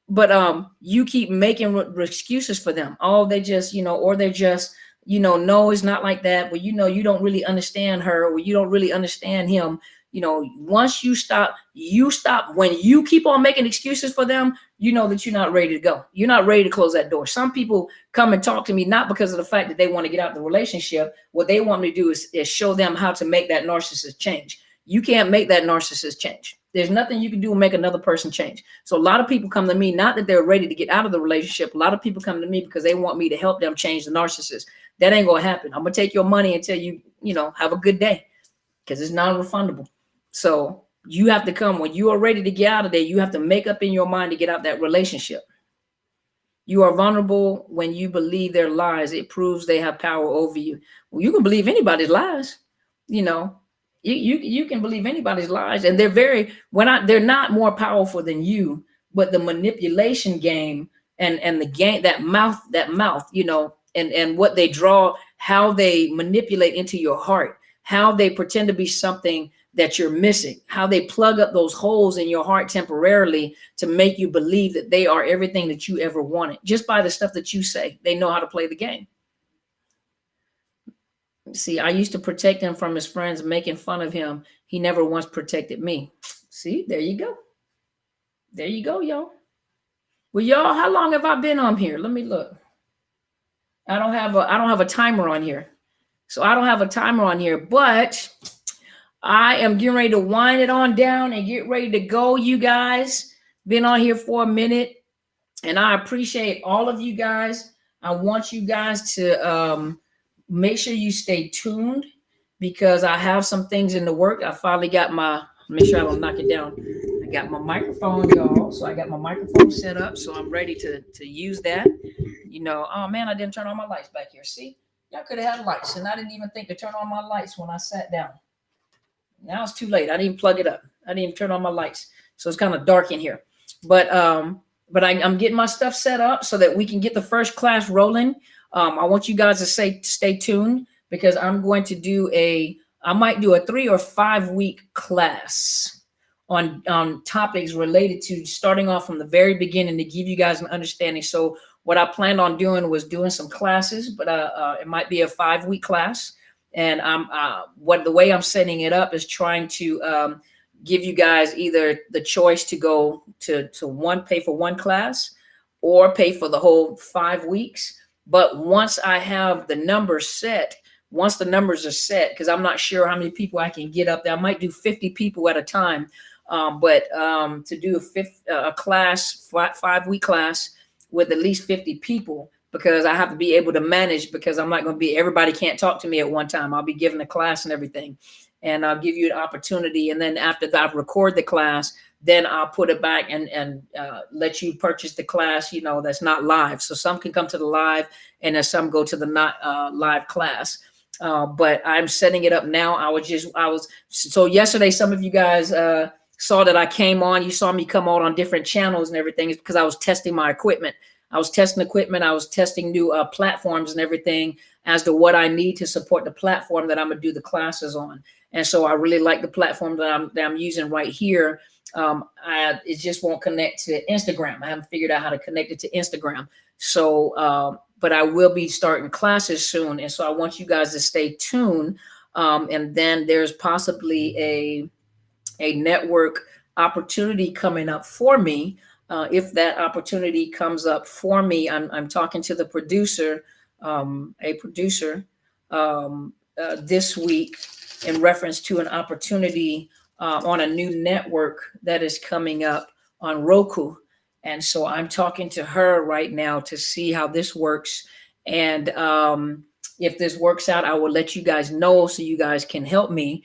But you keep making excuses for them. Oh, they just, or they're just, no, it's not like that. Well, you don't really understand her, or you don't really understand him. Once you stop, when you keep on making excuses for them, that you're not ready to go. You're not ready to close that door. Some people come and talk to me, not because of the fact that they want to get out of the relationship. What they want me to do is show them how to make that narcissist change. You can't make that narcissist change. There's nothing you can do to make another person change. So a lot of people come to me, not that they're ready to get out of the relationship. A lot of people come to me because they want me to help them change the narcissist. That ain't going to happen. I'm going to take your money and tell you, have a good day, because it's non-refundable. So you have to come when you are ready to get out of there. You have to make up in your mind to get out that relationship. You are vulnerable when you believe their lies. It proves they have power over you. Well, you can believe anybody's lies, You can believe anybody's lies, and they're not more powerful than you, but the manipulation game and the game, that mouth, and what they draw, how they manipulate into your heart, how they pretend to be something that you're missing, how they plug up those holes in your heart temporarily to make you believe that they are everything that you ever wanted, just by the stuff that you say. They know how to play the game. See, I used to protect him from his friends making fun of him. He never once protected me. See, there you go. There you go, y'all. Well, y'all, how long have I been on here? Let me look. I don't have a timer on here. So I don't have a timer on here, but I am getting ready to wind it on down and get ready to go, you guys. Been on here for a minute, and I appreciate all of you guys. I want you guys to make sure you stay tuned because I have some things in the work. I finally got my, make sure I don't knock it down. I got my microphone, y'all. So I got my microphone set up. So I'm ready to use that. You know, oh man, I didn't turn on my lights back here. See, y'all could have had lights, and I didn't even think to turn on my lights when I sat down. Now it's too late. I didn't plug it up. I didn't even turn on my lights. So it's kind of dark in here. But I'm getting my stuff set up so that we can get the first class rolling. I want you guys to stay tuned because I'm going to do I might do a 3 or 5 week class on topics related to starting off from the very beginning to give you guys an understanding. So what I planned on doing was doing some classes, but it might be a 5-week class. And the way I'm setting it up is trying to give you guys either the choice to go to pay for one class or pay for the whole 5 weeks. But once I have the numbers set, once the numbers are set, because I'm not sure how many people I can get up there. I might do 50 people at a time. But to do a class, 5-week class with at least 50 people, because I have to be able to manage, because I'm not going to be, everybody can't talk to me at one time. I'll be giving a class and everything, and I'll give you an opportunity. And then after that, I record the class, then I'll put it back and let you purchase the class, you know, that's not live. So some can come to the live and then some go to the not live class. But I'm setting it up now. So yesterday, some of you guys saw that I came on, you saw me come out on different channels and everything. It's because I was testing my equipment. I was testing equipment. I was testing new platforms and everything as to what I need to support the platform that I'm gonna do the classes on. And so I really like the platform that I'm using right here. It just won't connect to Instagram. I haven't figured out how to connect it to Instagram. So, but I will be starting classes soon. And so I want you guys to stay tuned. And then there's possibly a network opportunity coming up for me. If that opportunity comes up for me, I'm talking to the producer, this week in reference to an opportunity on a new network that is coming up on Roku. And so I'm talking to her right now to see how this works. And if this works out, I will let you guys know so you guys can help me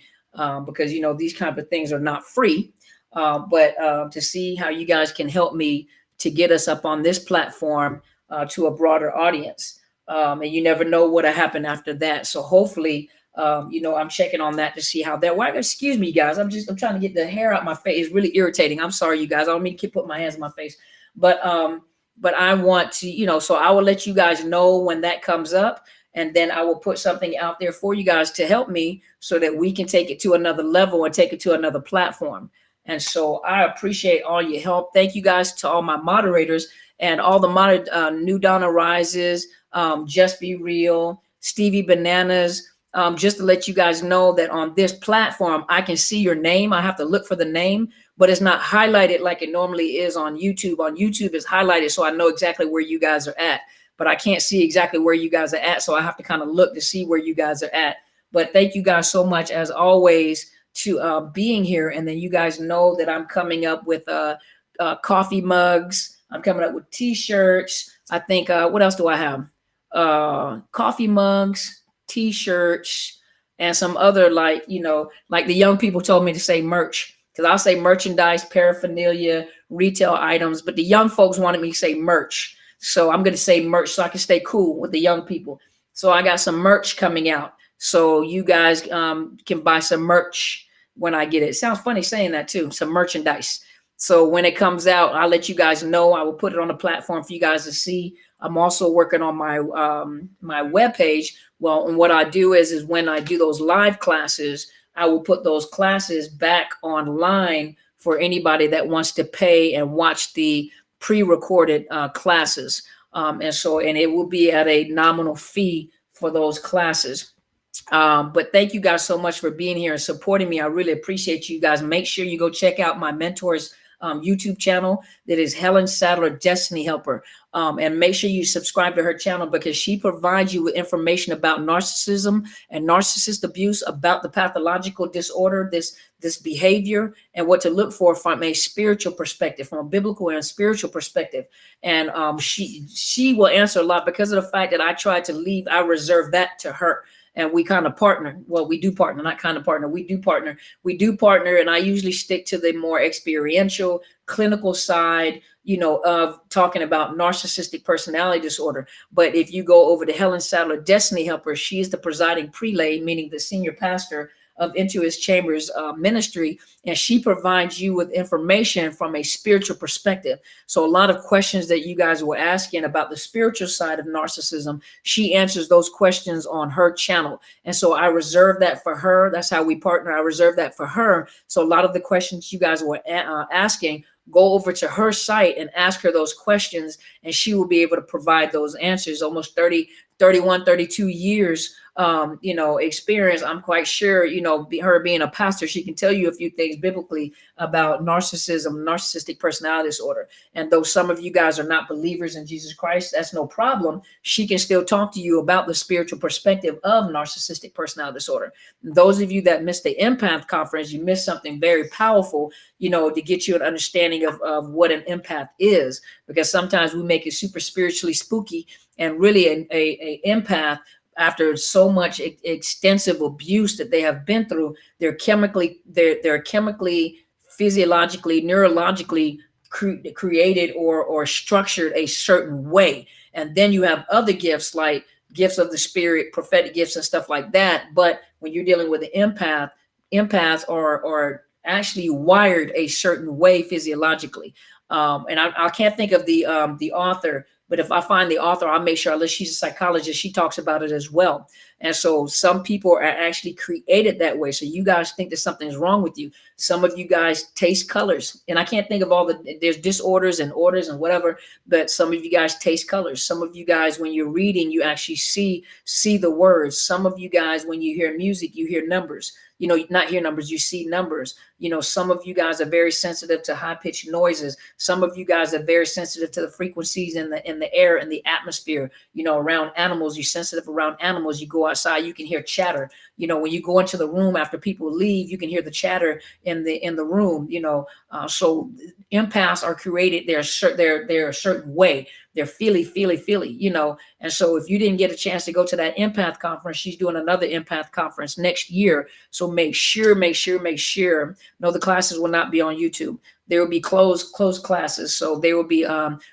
because, you know, these kind of things are not free. But to see how you guys can help me to get us up on this platform to a broader audience. And you never know what'll happen after that. So hopefully, you know, I'm checking on that to see how that works. Excuse me, guys. I'm trying to get the hair out my face. It's really irritating. I'm sorry, you guys. I don't mean to keep putting my hands in my face. But I want to, you know, so I will let you guys know when that comes up. And then I will put something out there for you guys to help me so that we can take it to another level and take it to another platform. And so I appreciate all your help. Thank you guys to all my moderators and all the New Donna Rises, Just Be Real, Stevie Bananas. Just to let you guys know that on this platform, I can see your name. I have to look for the name, but it's not highlighted like it normally is on YouTube. On YouTube, it's highlighted so I know exactly where you guys are at, but I can't see exactly where you guys are at. So I have to kind of look to see where you guys are at. But thank you guys so much, as always, to being here. And then you guys know that I'm coming up with coffee mugs. I'm coming up with t-shirts. I think, what else do I have? Coffee mugs, t-shirts, and some other, like, you know, like the young people told me to say merch, because I'll say merchandise, paraphernalia, retail items, but the young folks wanted me to say merch. So I'm going to say merch so I can stay cool with the young people. So I got some merch coming out. So you guys can buy some merch when I get it. It sounds funny saying that too, some merchandise. So when it comes out, I'll let you guys know. I will put it on the platform for you guys to see. I'm also working on my my webpage. Well, and what I do is when I do those live classes, I will put those classes back online for anybody that wants to pay and watch the pre-recorded classes. And it will be at a nominal fee for those classes. But thank you guys so much for being here and supporting me. I really appreciate you guys. Make sure you go check out my mentor's YouTube channel. That is Helen Sadler, Destiny Helper. And make sure you subscribe to her channel, because she provides you with information about narcissism and narcissist abuse, about the pathological disorder, this behavior, and what to look for from a spiritual perspective, from a biblical and spiritual perspective. And she will answer a lot, because of the fact that I tried to leave. I reserve that to her. And we kind of partner. Well, we do partner, not kind of partner. We do partner. And I usually stick to the more experiential, clinical side, of talking about narcissistic personality disorder. But if you go over to Helen Sadler, Destiny Helper, she is the presiding prelate, meaning the senior pastor of Into His Chambers ministry, and she provides you with information from a spiritual perspective. So a lot of questions that you guys were asking about the spiritual side of narcissism, she answers those questions on her channel. And so I reserve that for her. That's how we partner. I reserve that for her. So a lot of the questions you guys were asking, go over to her site and ask her those questions, and she will be able to provide those answers. Almost 30, 31, 32 years experience. I'm quite sure, her being a pastor, she can tell you a few things biblically about narcissism, narcissistic personality disorder. And though some of you guys are not believers in Jesus Christ, that's no problem. She can still talk to you about the spiritual perspective of narcissistic personality disorder. And those of you that missed the empath conference, you missed something very powerful, to get you an understanding of what an empath is, because sometimes we make it super spiritually spooky, and really a empath, after so much extensive abuse that they have been through, they're chemically, physiologically, neurologically created or structured a certain way. And then you have other gifts, like gifts of the spirit, prophetic gifts and stuff like that. But when you're dealing with an empath, empaths are actually wired a certain way physiologically. And I can't think of the author, but if I find the author, I'll make sure, unless she's a psychologist, she talks about it as well. And so some people are actually created that way. So you guys think that something's wrong with you. Some of you guys taste colors, and I can't think of there's disorders and orders and whatever, but some of you guys taste colors. Some of you guys, when you're reading, you actually see the words. Some of you guys, when you hear music, you hear numbers. Not hear numbers, you see numbers. Some of you guys are very sensitive to high-pitched noises. Some of you guys are very sensitive to the frequencies in the air and the atmosphere. Around animals, you're sensitive around animals. You go outside, you can hear chatter. When you go into the room after people leave, you can hear the chatter in the room. So empaths are created. They're a certain way. They're feely. And so if you didn't get a chance to go to that empath conference, she's doing another empath conference next year. So make sure. No, the classes will not be on YouTube. There will be closed classes. So they will be,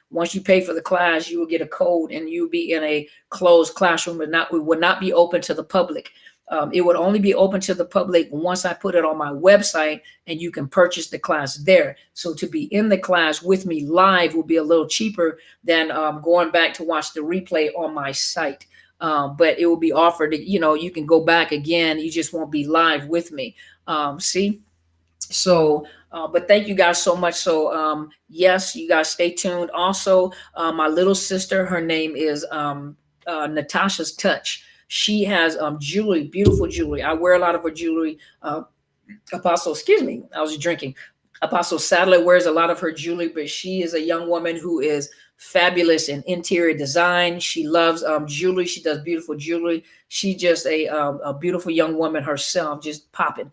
once you pay for the class, you will get a code and you'll be in a closed classroom. It would not be open to the public. It would only be open to the public once I put it on my website, and you can purchase the class there. So to be in the class with me live will be a little cheaper than going back to watch the replay on my site. But it will be offered, you can go back again. You just won't be live with me. See? So, but thank you guys so much. So, yes, you guys stay tuned. Also, my little sister, her name is Natasha's Touch. She has jewelry, beautiful jewelry. I wear a lot of her jewelry. Apostle, excuse me, I was drinking. Apostle Sadler wears a lot of her jewelry, but she is a young woman who is fabulous in interior design. She loves jewelry. She does beautiful jewelry. She's just a beautiful young woman herself, just popping.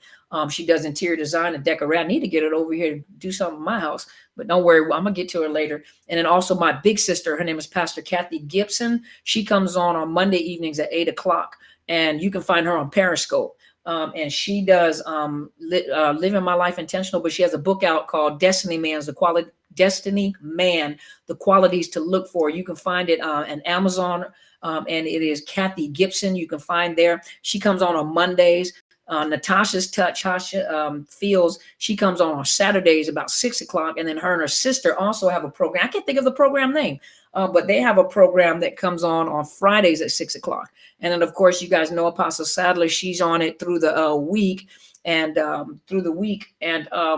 She does interior design and decorate. I need to get it over here to do something in my house, but don't worry, I'm gonna get to her later. And then also my big sister, her name is Pastor Kathy Gibson. She comes on Monday evenings at 8 o'clock, and you can find her on Periscope. And she does Living My Life Intentional, but she has a book out called Destiny Man, the qualities to look for. You can find it on Amazon, and it is Kathy Gibson. You can find there. She comes on Mondays. Natasha's Touch, Fields, she comes on Saturdays about 6 o'clock. And then her and her sister also have a program. I can't think of the program name, but they have a program that comes on Fridays at 6 o'clock. And then, of course, you guys know Apostle Sadler. She's on it through the week. And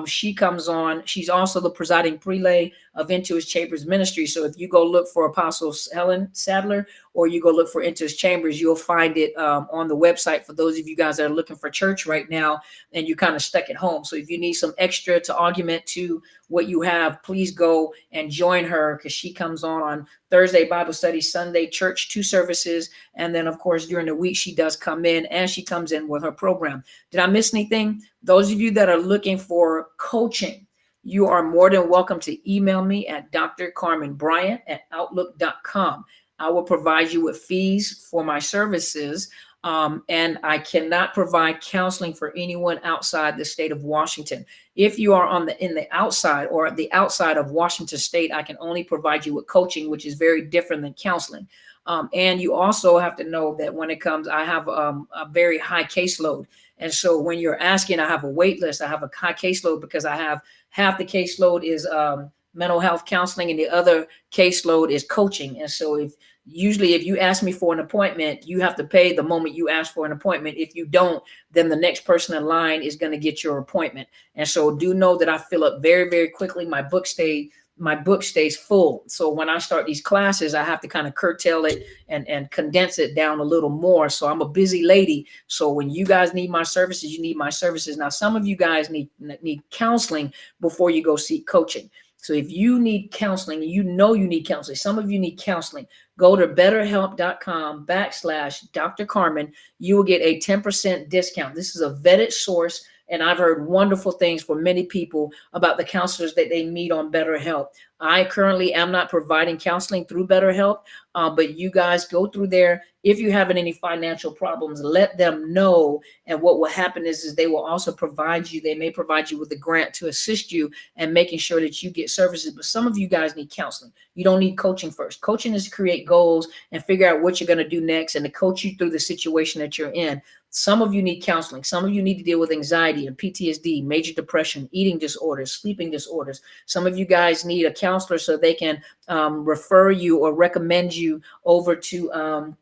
she comes on. She's also the presiding prelate of Into His Chambers ministry. So if you go look for Apostle Helen Sadler or you go look for Enter His Chambers, you'll find it on the website for those of you guys that are looking for church right now and you're kind of stuck at home. So if you need some extra to augment to what you have, please go and join her, because she comes on Thursday Bible study, Sunday church, 2 services. And then, of course, during the week, she does come in, and she comes in with her program. Did I miss anything? Those of you that are looking for coaching, you are more than welcome to email me at drcarmenbryant@outlook.com. I will provide you with fees for my services. And I cannot provide counseling for anyone outside the state of Washington. If you are in the outside or the outside of Washington state, I can only provide you with coaching, which is very different than counseling. And you also have to know that when it comes, I have a very high caseload. And so when you're asking, I have a wait list, I have a high caseload because I have half the caseload is mental health counseling and the other caseload is coaching. And so usually if you ask me for an appointment, you have to pay the moment you ask for an appointment. If you don't, then the next person in line is going to get your appointment. And so do know that I fill up very, very quickly. My book stays full. So when I start these classes, I have to kind of curtail it and condense it down a little more. So I'm a busy lady. So when you guys need my services, you need my services. Now, some of you guys need counseling before you go seek coaching. So if you need counseling, you need counseling. Some of you need counseling. Go to betterhelp.com/Dr. Carmen. You will get a 10% discount. This is a vetted source, and I've heard wonderful things from many people about the counselors that they meet on BetterHelp. I currently am not providing counseling through BetterHelp, but you guys go through there. If you're having any financial problems, let them know. And what will happen is they will also they may provide you with a grant to assist you and making sure that you get services. But some of you guys need counseling. You don't need coaching first. Coaching is to create goals and figure out what you're going to do next and to coach you through the situation that you're in. Some of you need counseling. Some of you need to deal with anxiety and PTSD, major depression, eating disorders, sleeping disorders. Some of you guys need a counselor so they can refer you or recommend you over to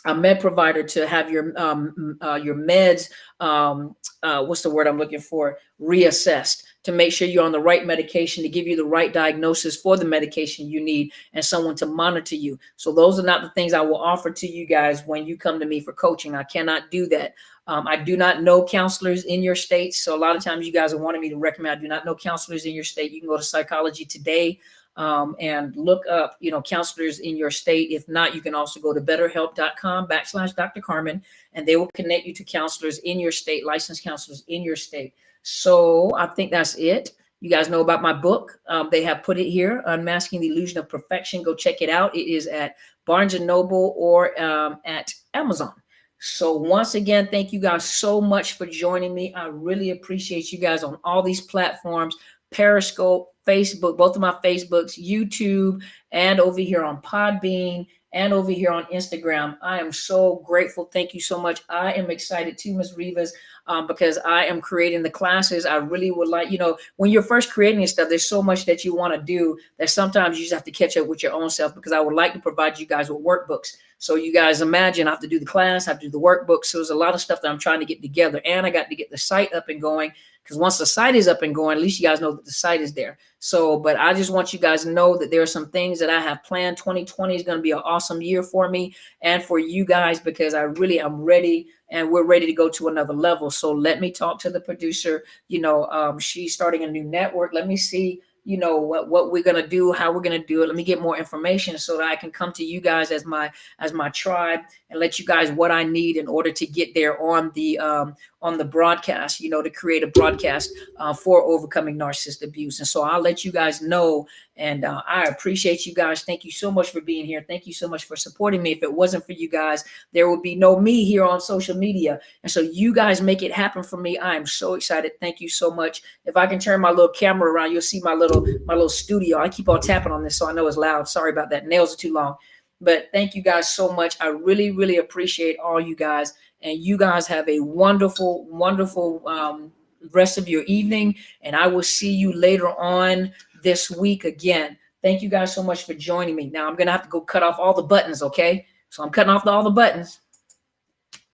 a med provider to have your meds, what's the word I'm looking for, reassessed, to make sure you're on the right medication, to give you the right diagnosis for the medication you need, and someone to monitor you. So those are not the things I will offer to you guys when you come to me for coaching. I cannot do that. I do not know counselors in your state. So a lot of times you guys are wanting me to recommend, I do not know counselors in your state. You can go to Psychology Today and look up, counselors in your state. If not, you can also go to betterhelp.com/Dr. Carmen, and they will connect you to counselors in your state, licensed counselors in your state. So I think that's it. You guys know about my book. They have put it here, Unmasking the Illusion of Perfection. Go check it out. It is at Barnes & Noble or at Amazon. So once again, thank you guys so much for joining me. I really appreciate you guys on all these platforms, Periscope, Facebook, both of my Facebooks, YouTube, and over here on Podbean, and over here on Instagram. I am so grateful. Thank you so much. I am excited too, Ms. Rivas, because I am creating the classes. I really would like, when you're first creating stuff, there's so much that you want to do that sometimes you just have to catch up with your own self, because I would like to provide you guys with workbooks. So you guys imagine I have to do the class, I have to do the workbook. So there's a lot of stuff that I'm trying to get together, and I got to get the site up and going, because once the site is up and going, at least you guys know that the site is there. So, but I just want you guys to know that there are some things that I have planned. 2020 is going to be an awesome year for me and for you guys, because I really am ready, and we're ready to go to another level. So let me talk to the producer. She's starting a new network. Let me see, what we're going to do, how we're going to do it. Let me get more information so that I can come to you guys as my tribe and let you guys what I need in order to get there on the broadcast, to create a broadcast for overcoming narcissist abuse. And so I'll let you guys know. And I appreciate you guys. Thank you so much for being here. Thank you so much for supporting me. If it wasn't for you guys, there would be no me here on social media. And so you guys make it happen for me. I am so excited. Thank you so much. If I can turn my little camera around, you'll see my little studio. I keep on tapping on this, so I know it's loud. Sorry about that. Nails are too long. But thank you guys so much. I really, really appreciate all you guys. And you guys have a wonderful, wonderful rest of your evening. And I will see you later on this week again. Thank you guys so much for joining me. Now I'm going to have to go cut off all the buttons, okay? So I'm cutting off all the buttons.